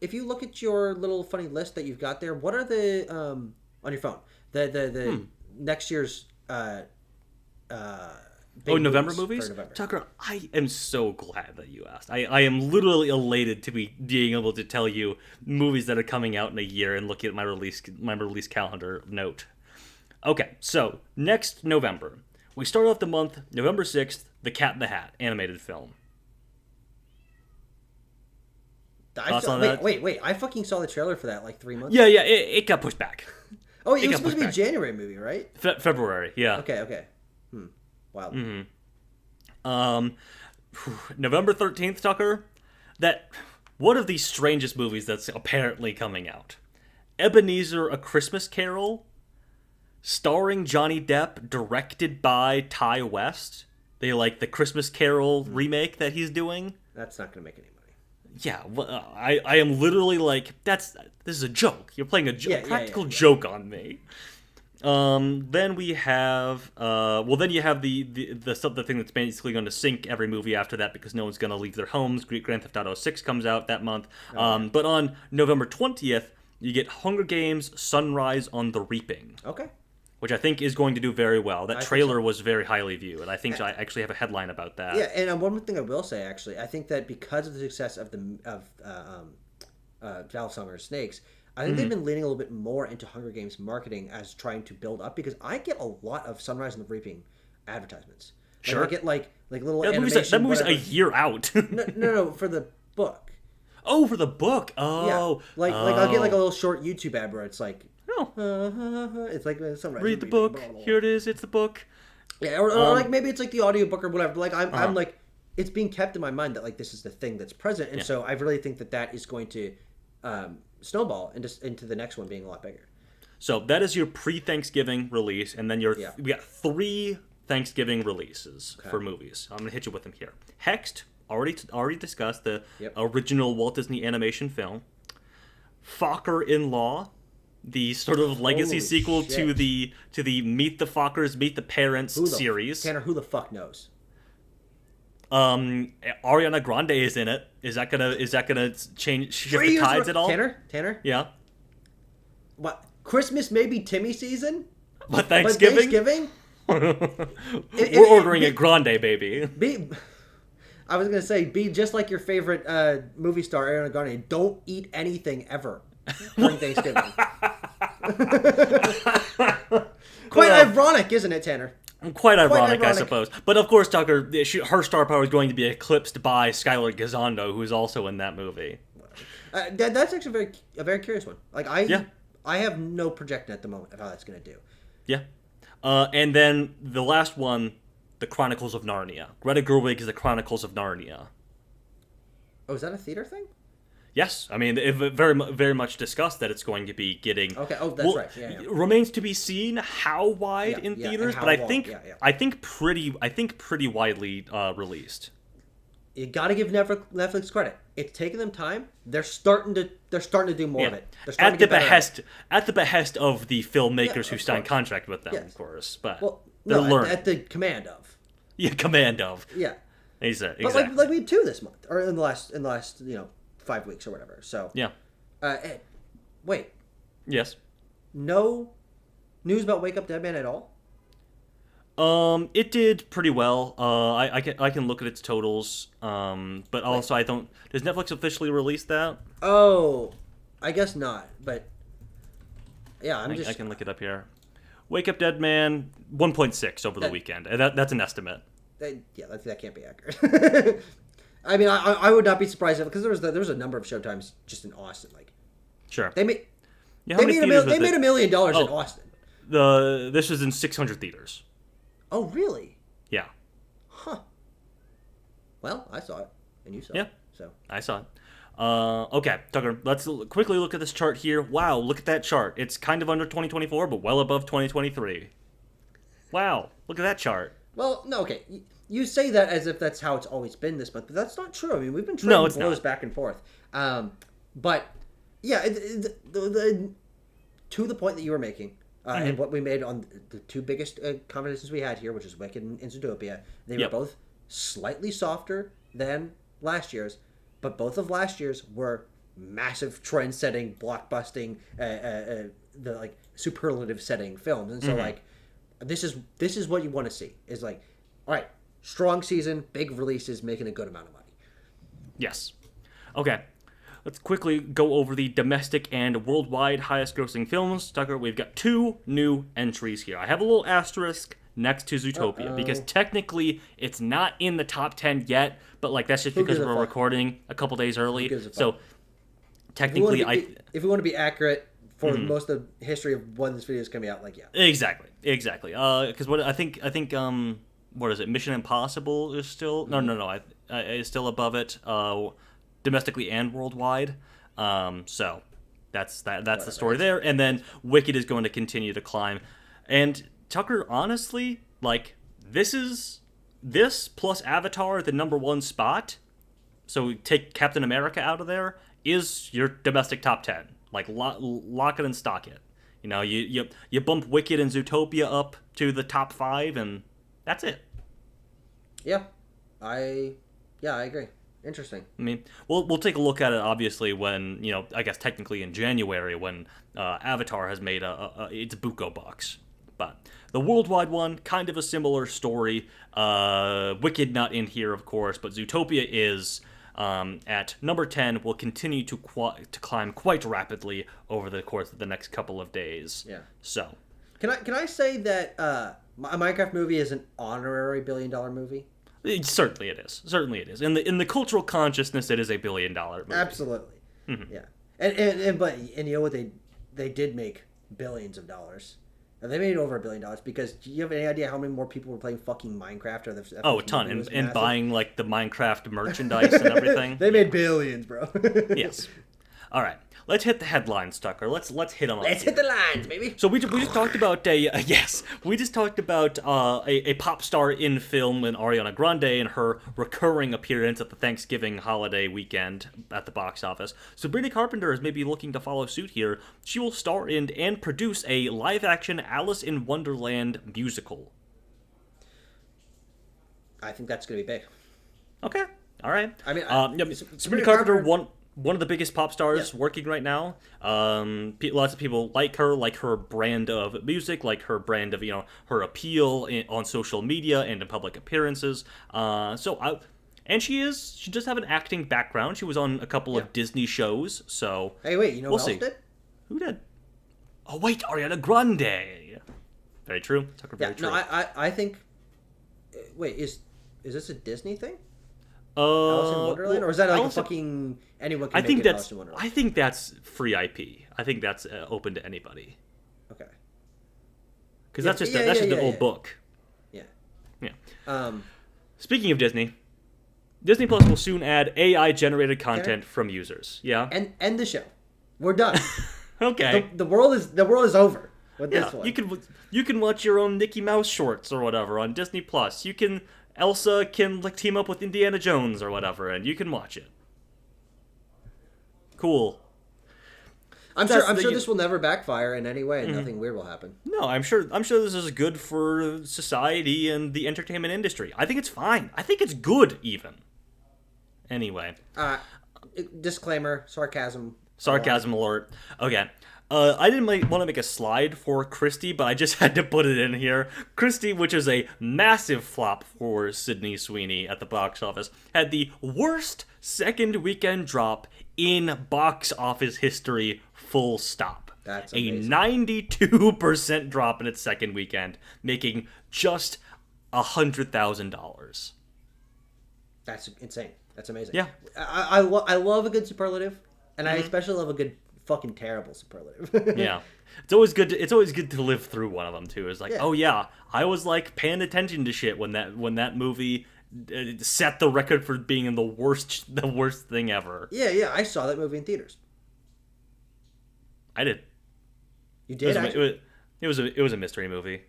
if you look at your little funny list that you've got there, what are the on your phone the next year's November movies? November. Tucker, I am so glad that you asked. I am literally elated to be being able to tell you movies that are coming out in a year and looking at my release calendar note. Okay, so next November. We start off the month, November 6th, The Cat in the Hat, animated film. Wait, I fucking saw the trailer for that like 3 months ago. Yeah, it got pushed back. Oh, it was supposed to be a January movie, right? February, yeah. Okay. Wow. November 13th, Tucker, one of the strangest movies that's apparently coming out. Ebenezer, A Christmas Carol, starring Johnny Depp, directed by Ty West. They like the Christmas Carol remake that he's doing. That's not going to make any money. Yeah, I am literally like, this is a joke. You're playing a practical joke on me. Then we have, then you have the thing that's basically going to sink every movie after that because no one's going to leave their homes. Grand Theft Auto 6 comes out that month. But on November 20th, you get Hunger Games: Sunrise on the Reaping. Okay. Which I think is going to do very well. That trailer was very highly viewed, and I think I actually have a headline about that. Yeah, and one thing I will say, actually, I think that because of the success of Dallas Summer Snakes, I think they've been leaning a little bit more into Hunger Games marketing as trying to build up, because I get a lot of Sunrise and the Reaping advertisements. Sure. I get like little animation. That movie's a year out. No, for the book. Oh, for the book. Oh. Yeah. I'll get like a little short YouTube ad where it's like, oh. It's like Sunrise. Read the book. Blah, blah, blah. Here it is. It's the book. Yeah, or like maybe it's like the audiobook or whatever. But like I'm like, it's being kept in my mind that like this is the thing that's present, and so I really think that is going to snowball into the next one being a lot bigger. So that is your pre-Thanksgiving release, and then we got 3 Thanksgiving releases for movies. I'm gonna hit you with them here. Hexed, already discussed, the original Walt Disney animation film. Focker-in-Law, the sort of legacy sequel to the Meet the Fockers, Meet the Parents series. Tanner, who the fuck knows? Ariana Grande is shift the tides at all? Tanner? Yeah. What? Christmas maybe Timmy season? But Thanksgiving? We're ordering it grande, baby. I was gonna say, be just like your favorite movie star, Ariana Grande. Don't eat anything ever during Thanksgiving. Quite ironic, isn't it, Tanner? Quite ironic, I suppose. But of course, Tucker, her star power is going to be eclipsed by Skylar Gisondo, who is also in that movie. That's actually a very curious one. Like I have no projection at the moment of how that's going to do. Yeah. And then the last one, The Chronicles of Narnia. Greta Gerwig is The Chronicles of Narnia. Oh, is that a theater thing? Yes, I mean, it very very much discussed that it's going to be getting. Okay, that's right. Yeah. Remains to be seen how wide in theaters, but I think pretty widely released. You got to give Netflix credit. It's taken them time. They're starting to do more of it. At the behest of the filmmakers who signed contract with them, of course. But they're learning at the command of. Yeah, command of. Yeah. Exactly. But like we had 2 this month, or in the last 5 weeks or whatever. So yeah. Ed, wait. Yes. No news about Wake Up Dead Man at all? It did pretty well. I can look at its totals. But also I don't. Does Netflix officially release that? Oh, I guess not. But yeah, I can look it up here. Wake Up Dead Man 1.6 over the weekend. That's an estimate. That can't be accurate. I mean, I would not be surprised because there was a number of showtimes just in Austin. Like, sure, they made $1 million in Austin. This was in 600 theaters. Oh, really? Yeah. Huh. Well, I saw it, and you saw it. So I saw it. Okay, Tucker, let's quickly look at this chart here. Wow, look at that chart. It's kind of under 2024, but well above 2023. Wow, look at that chart. Well, no, okay. You say that as if that's how it's always been this month, but that's not true. I mean, we've been trading blows back and forth. But yeah, to the point that you were making, and what we made on the 2 biggest conversations we had here, which is Wicked and Zootopia, they were both slightly softer than last year's, but both of last year's were massive trend-setting, blockbusting, the like superlative-setting films, and so like this is what you want to see. Is like, all right. Strong season, big releases, making a good amount of money. Yes. Okay. Let's quickly go over the domestic and worldwide highest-grossing films. Tucker, we've got 2 new entries here. I have a little asterisk next to Zootopia because technically it's not in the top 10 yet, but like that's just because we're recording a couple days early. So technically, if we want to be accurate for most of the history of when this video is going to be out, like exactly. Because what I think. What is it? Mission Impossible is still no. Is still above it, domestically and worldwide. So that's the story there. And then Wicked is going to continue to climb. And Tucker, honestly, like this plus Avatar, the #1 spot, So take Captain America out of there, is your domestic top 10. Like, lock it and stock it. You know, you bump Wicked and Zootopia up to the top 5, and that's it. Yeah, I agree. Interesting. I mean, we'll take a look at it, obviously, when, you know, I guess technically in January, when Avatar has made its Buko box. But the worldwide one, kind of a similar story. Wicked not in here, of course, but Zootopia is at number 10, will continue to climb quite rapidly over the course of the next couple of days. Yeah. So. Can I say that a Minecraft movie is an honorary $1 billion movie? Certainly it is. Certainly it is. In the cultural consciousness, it is a $1 billion movie. Absolutely. Mm-hmm. Yeah. And you know what, they did make billions of dollars. They made over $1 billion because do you have any idea how many more people were playing fucking Minecraft? A ton, and buying like the Minecraft merchandise and everything. They made billions, bro. Yes. All right. Let's hit the headlines, Tucker. Let's hit them up. Let's hit the lines, baby. So we just talked about we just talked about a pop star in film in Ariana Grande and her recurring appearance at the Thanksgiving holiday weekend at the box office. So Sabrina Carpenter is maybe looking to follow suit here. She will star in and produce a live-action Alice in Wonderland musical. I think that's going to be big. Okay. All right. I mean, Sabrina Carpenter one of the biggest pop stars working right now. Lots of people like her brand of music, like her brand of, you know, her appeal on social media and in public appearances. And she does have an acting background. She was on a couple of Disney shows. So hey, wait, you know who else did? Who did? Oh wait, Ariana Grande. Very true. Tucker, very true. No, I think. Wait, is this a Disney thing? Alice in Wonderland, or is that like a fucking anyone can make it Alice in Wonderland? I think that's free IP. I think that's open to anybody. Okay. Because that's just an old book. Yeah. Yeah. Speaking of Disney Plus will soon add AI generated content from users. Yeah. And end the show. We're done. Okay. The world is over with this one. You can watch your own Mickey Mouse shorts or whatever on Disney Plus. Elsa can like team up with Indiana Jones or whatever, and you can watch it. Cool. I'm sure this will never backfire in any way, and nothing weird will happen. No, I'm sure this is good for society and the entertainment industry. I think it's fine. I think it's good, even. Anyway. Disclaimer: sarcasm. Sarcasm alert. Okay. I didn't want to make a slide for Christie, but I just had to put it in here. Christie, which is a massive flop for Sydney Sweeney at the box office, had the worst second weekend drop in box office history, full stop. That's amazing. A 92% drop in its second weekend, making just $100,000. That's insane. That's amazing. Yeah. I love a good superlative, and I especially love a good fucking terrible superlative. Yeah, it's always good to live through one of them too. It's like, oh yeah, I was like paying attention to shit when that movie set the record for being the worst thing ever. Yeah, I saw that movie in theaters. I did. You did? It was a mystery movie.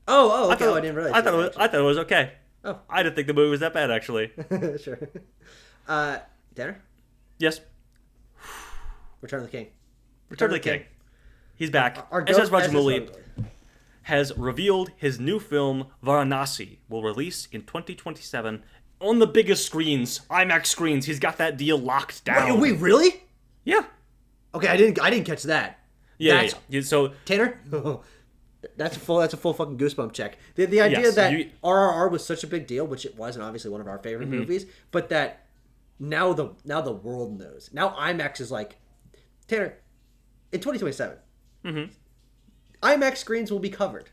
Oh, okay. I didn't realize. I thought it was okay. Oh, I didn't think the movie was that bad actually. Sure. Tanner? Yes. Return of the King. Return of the King. He's back. SS Rajamouli has revealed his new film, Varanasi, will release in 2027 on the biggest screens, IMAX screens. He's got that deal locked down. Wait, really? Yeah. Okay, I didn't catch that. Yeah. So Tanner, that's a full fucking goosebump check. The idea that RRR was such a big deal, which it was, and obviously one of our favorite movies, but that now the world knows. Now IMAX is like, Tanner, in 2027, IMAX screens will be covered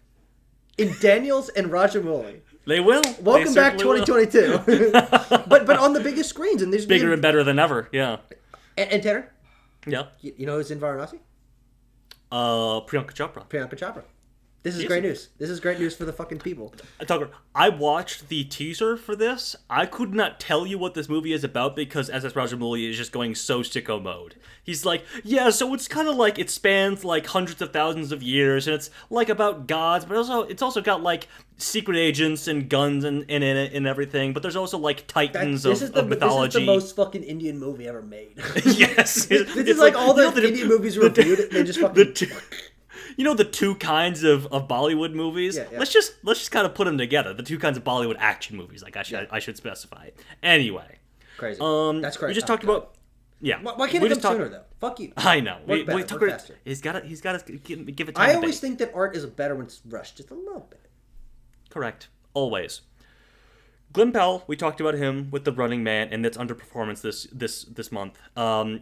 in Daniels and Rajamouli. They will. Welcome back 2022. but on the biggest screens, and there's bigger and better than ever. Yeah. And Tanner, yeah, you know who's in Varanasi? Priyanka Chopra. Priyanka Chopra. This is great news. This is great news for the fucking people. Tucker, I watched the teaser for this. I could not tell you what this movie is about because S.S. Rajamouli is just going so sicko mode. He's like, yeah, so it's kind of like it spans like hundreds of thousands of years, and it's like about gods, but it's also got like secret agents and guns and in it and everything. But there's also like titans of mythology. This is the most fucking Indian movie ever made. Yes, this is like all the Indian movies reviewed. They just fucking. You know the two kinds of Bollywood movies? Yeah. Let's just kind of put them together. The two kinds of Bollywood action movies, like I should specify. Anyway. Crazy. That's crazy. We just talked about... Yeah. Why can't it come sooner, though? Fuck you. I know. Work faster. He's got to give it time. I always think that art is better when it's rushed. Just a little bit. Correct. Always. Glenn Powell, we talked about him with The Running Man and its underperformance this month.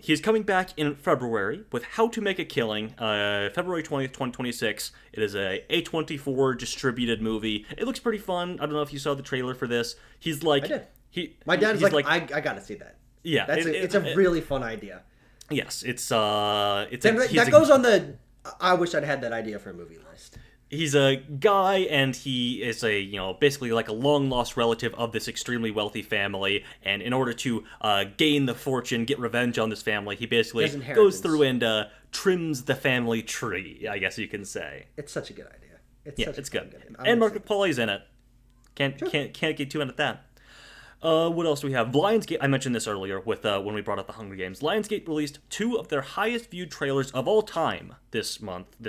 He's coming back in February with How to Make a Killing, February 20th, 2026. It is a A24 distributed movie. It looks pretty fun. I don't know if you saw the trailer for this. He's like... I did. My dad's like, I gotta see that. Yeah. It's a really fun idea. Yes, that goes on the I wish I'd had that idea for a movie list. He's a guy, and he is basically like a long-lost relative of this extremely wealthy family, and in order to gain the fortune, get revenge on this family, he basically goes through and trims the family tree, I guess you can say. It's such a good idea. It's good. And Margaret Qualley's in it. Can't get too mad at that. What else do we have? Lionsgate, I mentioned this earlier with when we brought up the Hunger Games. Lionsgate released 2 of their highest viewed trailers of all time this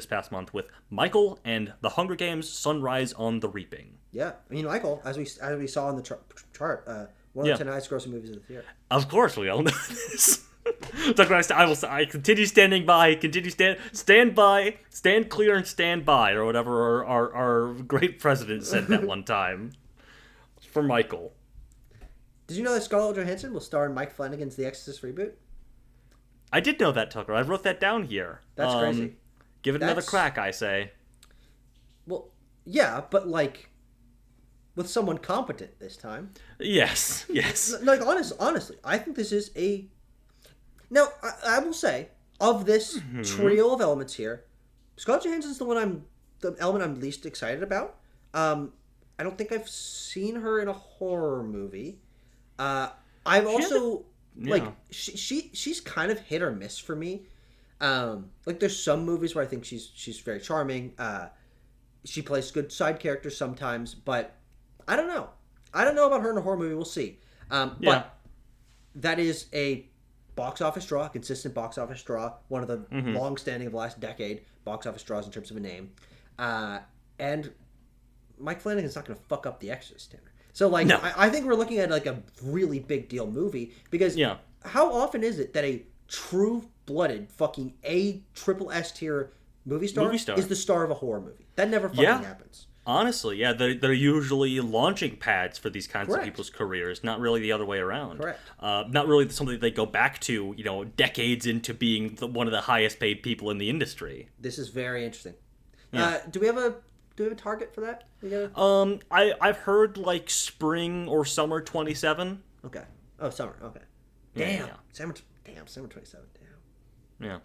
past month, with Michael and The Hunger Games: Sunrise on the Reaping. Yeah, I mean, Michael, as we saw in the chart, one of the 10 highest grossing movies of the year. Of course, we all know this. I continue standing by, stand by, stand clear and stand by, or whatever our great president said that one time. For Michael. Did you know that Scarlett Johansson will star in Mike Flanagan's The Exorcist reboot? I did know that, Tucker. I wrote that down here. That's crazy. Give it another crack, I say. Well, yeah, but like with someone competent this time. Yes. Like honestly, I think this is a. Now, I will say of this trio of elements here, Scarlett Johansson's the element I'm least excited about. I don't think I've seen her in a horror movie. I've also like she's kind of hit or miss for me. Like there's some movies where I think she's very charming. She plays good side characters sometimes, but I don't know. I don't know about her in a horror movie. We'll see. But that is a box office draw, a consistent box office draw. One of the long-standing of the last decade box office draws in terms of a name. And Mike Flanagan's not going to fuck up The Exorcist, Tanner. So, like, no. I think we're looking at, like, a really big deal movie. Because how often is it that a true-blooded fucking triple S tier movie star is the star of a horror movie? That never fucking happens. Honestly, they're usually launching pads for these kinds of people's careers, not really the other way around. Correct. Not really something they go back to, decades into being one of the highest paid people in the industry. This is very interesting. Yeah. Do we have a target for that? I've heard like spring or summer 27. Okay. Oh, summer. Okay. Damn. Summer 27. Damn. Yeah.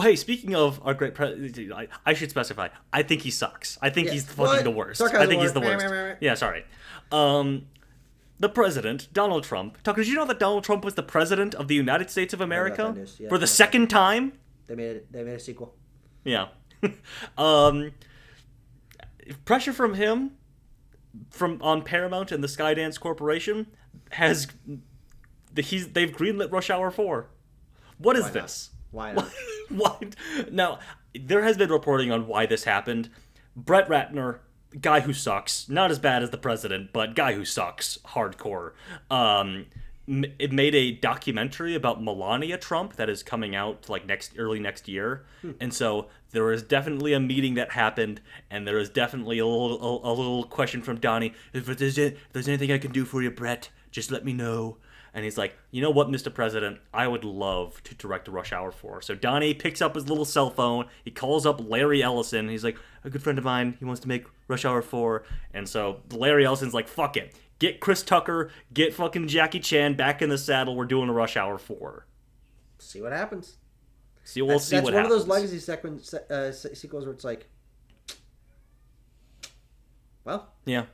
Hey, speaking of our great president, I should specify. I think he sucks. I think he's fucking the worst. I think he's the worst. Yeah, sorry. The president, Donald Trump. Tucker, did you know that Donald Trump was the president of the United States of America for the second time? They made a sequel. Yeah. Pressure from him, on Paramount and the Skydance Corporation, they've greenlit Rush Hour 4. What is this? Why not? Why? Now, there has been reporting on why this happened. Brett Ratner, guy who sucks, not as bad as the president, but guy who sucks, hardcore. It made a documentary about Melania Trump that is coming out like early next year, and so there is definitely a meeting that happened, and there is definitely a little question from Donnie. If there's anything I can do for you, Brett, just let me know. And he's like, you know what, Mr. President, I would love to direct a Rush Hour 4. So Donnie picks up his little cell phone. He calls up Larry Ellison. He's like, a good friend of mine. He wants to make Rush Hour 4. And so Larry Ellison's like, fuck it. Get Chris Tucker. Get fucking Jackie Chan back in the saddle. We're doing a Rush Hour 4. See what happens. We'll see what happens. That's one of those legacy sequels where it's like, Well, Yeah.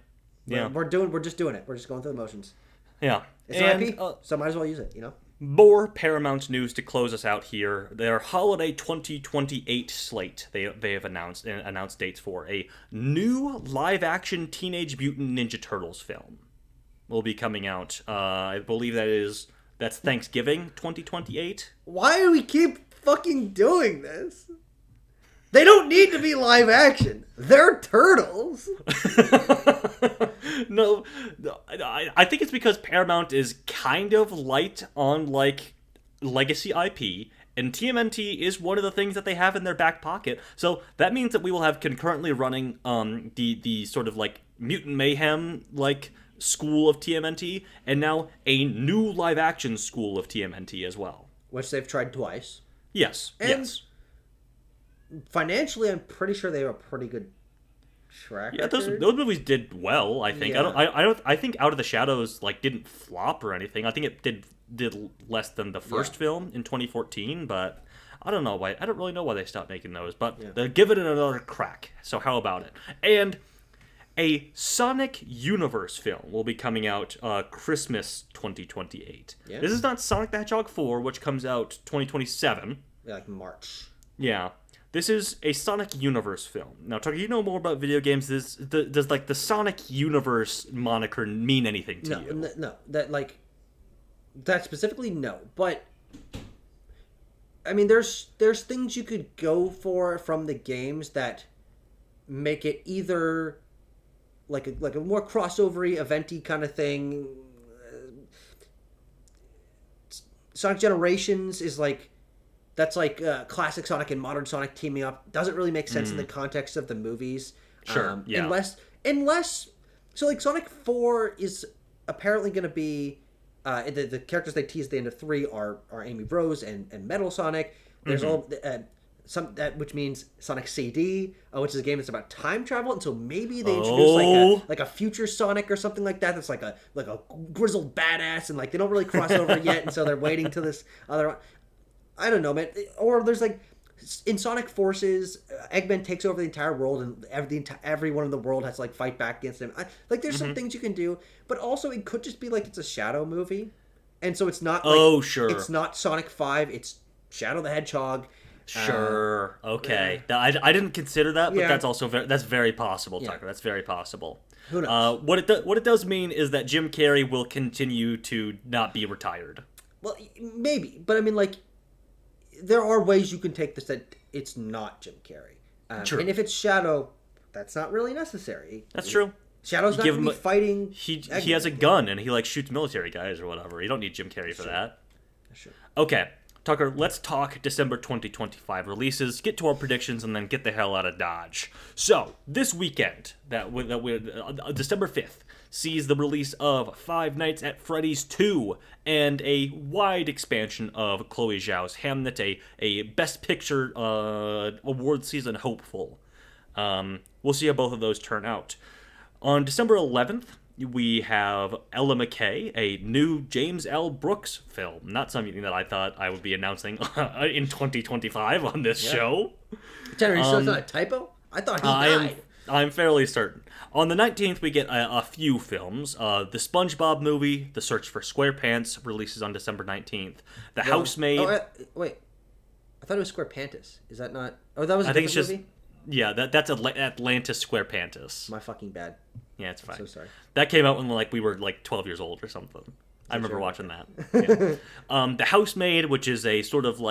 We're just doing it. We're just going through the motions. Yeah. It's an IP, so might as well use it, More Paramount news to close us out here. Their holiday 2028 slate they have announced dates for a new live-action Teenage Mutant Ninja Turtles film will be coming out. I believe that's Thanksgiving 2028. Why do we keep fucking doing this? They don't need to be live action. They're turtles. No, I think it's because Paramount is kind of light on like legacy IP, and TMNT is one of the things that they have in their back pocket. So that means that we will have concurrently running the sort of like Mutant Mayhem like school of TMNT, and now a new live action school of TMNT as well, which they've tried twice. Yes. Financially, I'm pretty sure they have a pretty good track record. Those movies did well. I think. Yeah. I think Out of the Shadows like didn't flop or anything. I think it did less than the first film in 2014, but I don't know why. I don't really know why they stopped making those. But they're giving it another crack. So how about it? And a Sonic Universe film will be coming out Christmas 2028. Yeah. This is not Sonic the Hedgehog 4, which comes out 2027. Yeah, like March. Yeah. This is a Sonic Universe film. Now, Tucker, you know more about video games. Does like the Sonic Universe moniker mean anything to you? No. That specifically, no. But I mean, there's things you could go for from the games that make it either like a more crossover-y, event-y kind of thing. Sonic Generations is like. That's like classic Sonic and modern Sonic teaming up. Doesn't really make sense in the context of the movies. Sure, Unless... So, like, Sonic 4 is apparently going to be... the characters they tease at the end of 3 are Amy Rose and Metal Sonic. There's which means Sonic CD, which is a game that's about time travel. And so maybe they introduce like a future Sonic or something like that. That's like a grizzled badass, and like they don't really cross over yet, and so they're waiting till this other one. I don't know, man. Or there's like in Sonic Forces, Eggman takes over the entire world, and everyone in the world has to like fight back against him. There's some things you can do, but also it could just be like it's a Shadow movie, and so it's not. Like, it's not Sonic 5. It's Shadow the Hedgehog. Sure. Okay. I didn't consider that, but that's also that's very possible, Tucker. Yeah. That's very possible. Who knows? What it does mean is that Jim Carrey will continue to not be retired. Well, maybe, but I mean, like. There are ways you can take this that it's not Jim Carrey. True. And if it's Shadow, that's not really necessary. That's true. Shadow's not going to be fighting... He has a gun and he like shoots military guys or whatever. You don't need Jim Carrey for that. Sure. Okay, Tucker, let's talk December 2025 releases, get to our predictions, and then get the hell out of Dodge. So, this weekend, December 5th, sees the release of Five Nights at Freddy's 2 and a wide expansion of Chloe Zhao's Hamnet, a Best Picture award season hopeful. We'll see how both of those turn out. On December 11th, we have Ella McKay, a new James L. Brooks film. Not something that I thought I would be announcing in 2025 on this show. Tanner, so it's not a typo? I thought he died. I'm fairly certain. On the 19th, we get a few films. The SpongeBob movie, The Search for SquarePants, releases on December 19th. The Housemaid... wait. I thought it was SquarePantis. Is that not... Oh, that was a different movie? Yeah, that's Atlantis SquarePantis. My fucking bad. Yeah, it's fine. I'm so sorry. That came out when we were 12 years old or something. I remember watching that. Yeah. The Housemaid, which is a sort of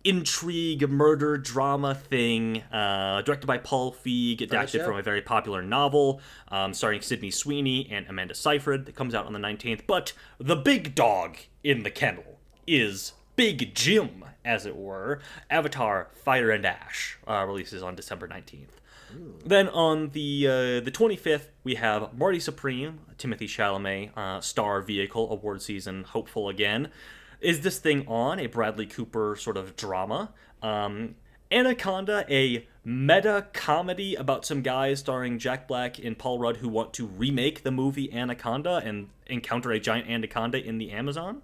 intrigue, murder, drama thing, directed by Paul Feig, adapted from a very popular novel, starring Sydney Sweeney and Amanda Seyfried. That comes out on the 19th. But the big dog in the kennel is Big Jim, as it were. Avatar: Fire and Ash releases on December 19th. Ooh. Then on the 25th, we have Marty Supreme, Timothée Chalamet, star vehicle, award season hopeful again. Is This Thing On? A Bradley Cooper sort of drama. Anaconda, a meta comedy about some guys starring Jack Black and Paul Rudd who want to remake the movie Anaconda and encounter a giant anaconda in the Amazon.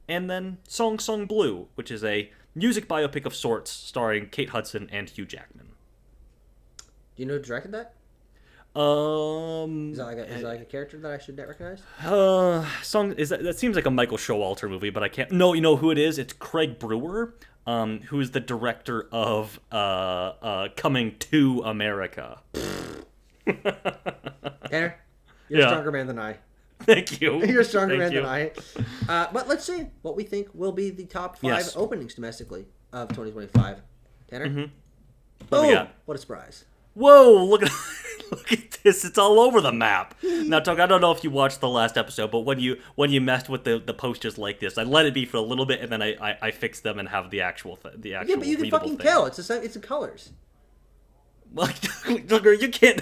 And then Song Song Blue, which is a music biopic of sorts starring Kate Hudson and Hugh Jackman. Do you know who directed that? Is that like a character that I should recognize? Song is that seems like a Michael Showalter movie, but I can't. No, you know who it is? It's Craig Brewer, who is the director of Coming to America. Tanner, you're a stronger man than I. Thank you. You're a stronger man than I. But let's see what we think will be the top 5 openings domestically of 2025. Tanner? Mm-hmm. What a surprise. Whoa, look at this. It's all over the map. Now, Tuck, I don't know if you watched the last episode, but when you messed with the posters like this, I let it be for a little bit, and then I fixed them and have the actual Yeah, but you can fucking tell. It's the colors. Well, Tucker, you can't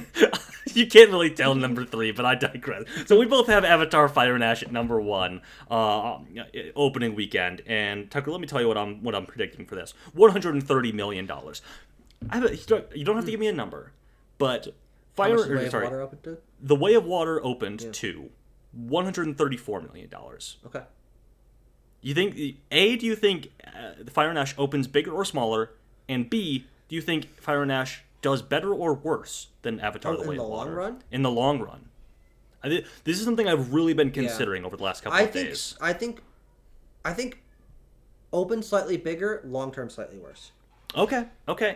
really tell number 3, but I digress. So we both have Avatar: Fire and Ash at number 1, opening weekend. And Tucker, let me tell you what I'm predicting for this: $130 million. You don't have to give me a number, but The Way of Water opened to $134 million. Okay. You think do you think Fire and Ash opens bigger or smaller, and B, do you think Fire and Ash does better or worse than Avatar: The Way of Water? In the long run? This is something I've really been considering over the last couple of days. I think open slightly bigger, long term slightly worse. Okay.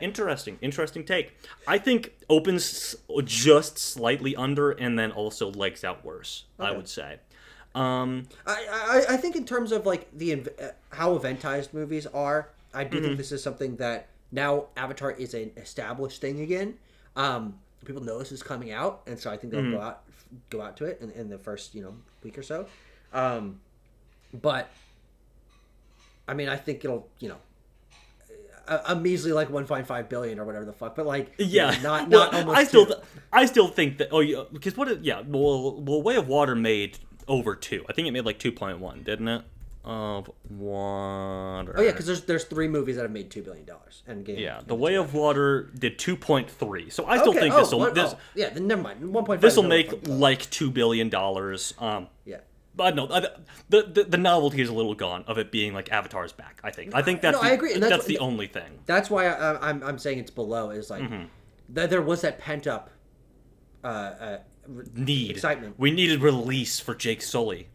Interesting take. I think opens just slightly under, and then also legs out worse. Okay. I would say. I think in terms of like how eventized movies are, I do think this is something that now Avatar is an established thing again. People know this is coming out, and so I think they'll go out to it in the first week or so. But I mean, I think it'll a measly like 1.5 billion or whatever the fuck, but like not almost. I still think that because Way of Water made over 2. I think it made like 2.1, didn't it? Of Water. Oh yeah, because there's 3 movies that have made $2 billion and The Way of Water did 2.3, so I still think this will. Then never mind. 1.5. This will make like $2 billion. Yeah. But no, the novelty is a little gone of it being like Avatar's back. I think that's I agree. And that's the only thing. That's why I'm saying it's below. Is like that there was that pent up excitement. We needed release for Jake Sully.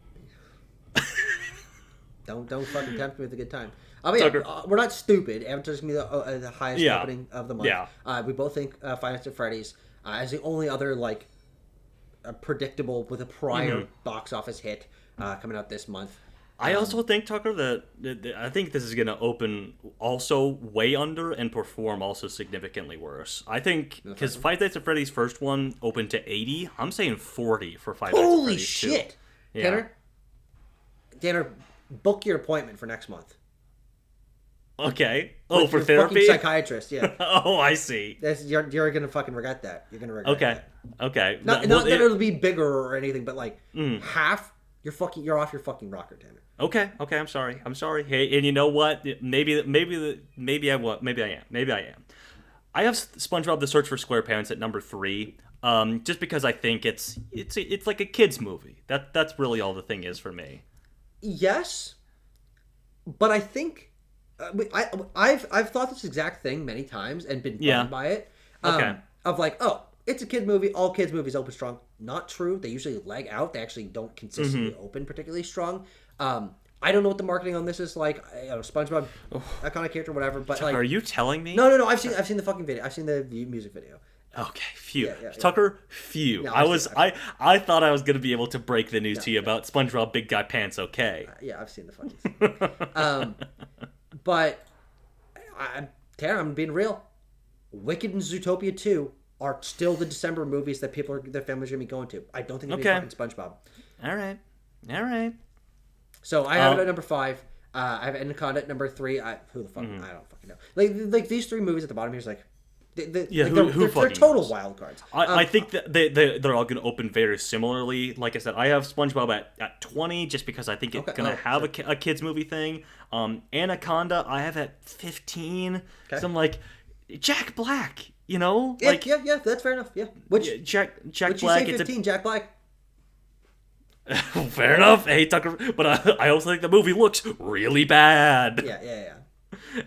Don't fucking tempt me with a good time. I mean, we're not stupid. Avatar's gonna be the highest opening of the month. Yeah. We both think Five Nights at Freddy's as the only other like predictable with a prior box office hit coming out this month. I also think, Tucker, that I think this is going to open also way under and perform also significantly worse. I think because Five Nights at Freddy's first one opened to 80, I'm saying 40 for Five Nights at Freddy's. Holy shit! Yeah. Tanner, book your appointment for next month. Okay. With for your therapy? Fucking psychiatrist, yeah. Oh, I see. You're gonna fucking regret that. You're gonna regret that. Okay. Not that it'll be bigger or anything, but like half. You're off your fucking rocker, Tanner. Okay. I'm sorry. Hey, and you know what? Maybe I am. I have SpongeBob: The Search for SquarePants at number 3. Just because I think it's like a kids movie. That's really all the thing is for me. Yes, but I think I've thought this exact thing many times and been burned by it. Of like, it's a kid movie. All kids movies open strong. Not true. They usually leg out. They actually don't consistently open particularly strong. I don't know what the marketing on this is like. SpongeBob, iconic character, whatever. But like, are you telling me? No. I've seen the fucking video. I've seen the music video. Okay, phew. Yeah. Tucker, phew. No, I thought I was gonna be able to break the news to you about SpongeBob Big Guy Pants. Okay. Yeah, I've seen the fucking. But Tanner, I'm being real. Wicked and Zootopia 2 are still the December movies that their families are gonna be going to. I don't think it'll be fucking SpongeBob. All right. So I have it at number 5. I have Anaconda at number 3. Who the fuck? I don't fucking know. Like these 3 movies at the bottom here is like. They're total wild cards. I think that they're all going to open very similarly. Like I said, I have SpongeBob at 20 just because I think it's going to have a kids movie thing. Anaconda I have at 15. Okay. So I'm like, Jack Black, like yeah, that's fair enough. Yeah, which Jack Black? You say 15, Jack Black. Fair enough. Hey Tucker, but I also think the movie looks really bad. Yeah.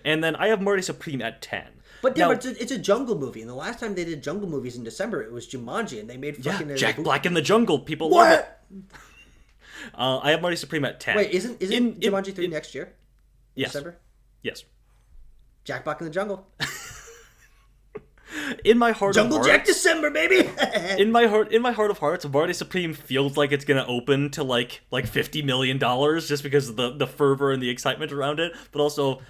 And then I have Marty Supreme at 10. But it's a jungle movie, and the last time they did jungle movies in December, it was Jumanji, and they made fucking Jack Black in the Jungle. People love it. I have Marty Supreme at 10. Wait, isn't Jumanji 3 next year? Yes. December? Yes. Jack Black in the Jungle. In my heart Jungle of Jack hearts, December, baby. in my heart of hearts, Marty Supreme feels like it's gonna open to like $50 million just because of the fervor and the excitement around it. But also,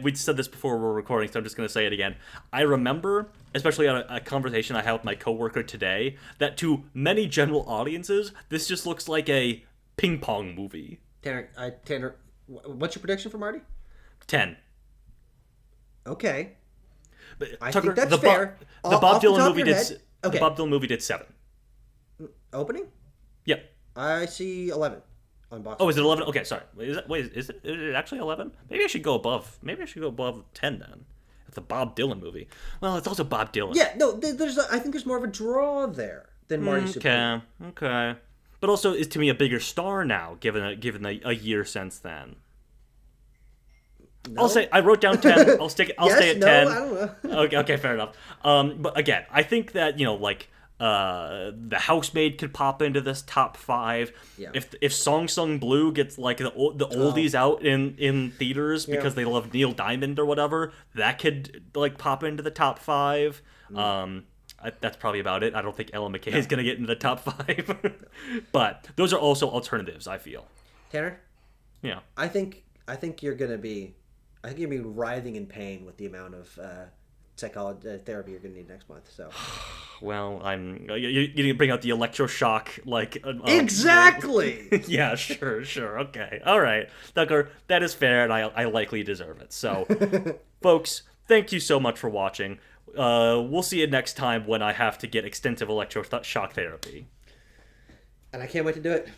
we said this before we were recording, so I'm just gonna say it again. I remember, especially on a conversation I had with my coworker today, that to many general audiences, this just looks like a ping pong movie. Tanner, what's your prediction for Marty? 10. Okay. But I Tucker, think that's fair. The Bob Dylan movie did. The Bob Dylan movie did 7. Opening? Yep. I see 11 on box. Oh, is it 11? Okay, sorry. Is it actually 11? Maybe I should go above 10 then. It's a Bob Dylan movie. Well, it's also Bob Dylan. Yeah, no, I think there's more of a draw there than Marty Supreme. Okay. But also is to me a bigger star now, given a year since then. No? I'll say I wrote down 10. I'll stay at 10. I don't know. Okay, fair enough. But again, I think that The Housemaid could pop into this top 5. Yeah. If Song Sung Blue gets like the oldies out in theaters because they love Neil Diamond or whatever, that could like pop into the top 5. That's probably about it. I don't think Ella McKay is going to get into the top 5. But those are also alternatives, I feel. Tanner? Yeah. I think you're going to be writhing in pain with the amount of psychology therapy you're going to need next month. So, well, you need to bring out the electroshock, like exactly. Yeah, sure, okay, all right, Tucker, that is fair, and I likely deserve it. So, folks, thank you so much for watching. We'll see you next time when I have to get extensive electroshock therapy. And I can't wait to do it.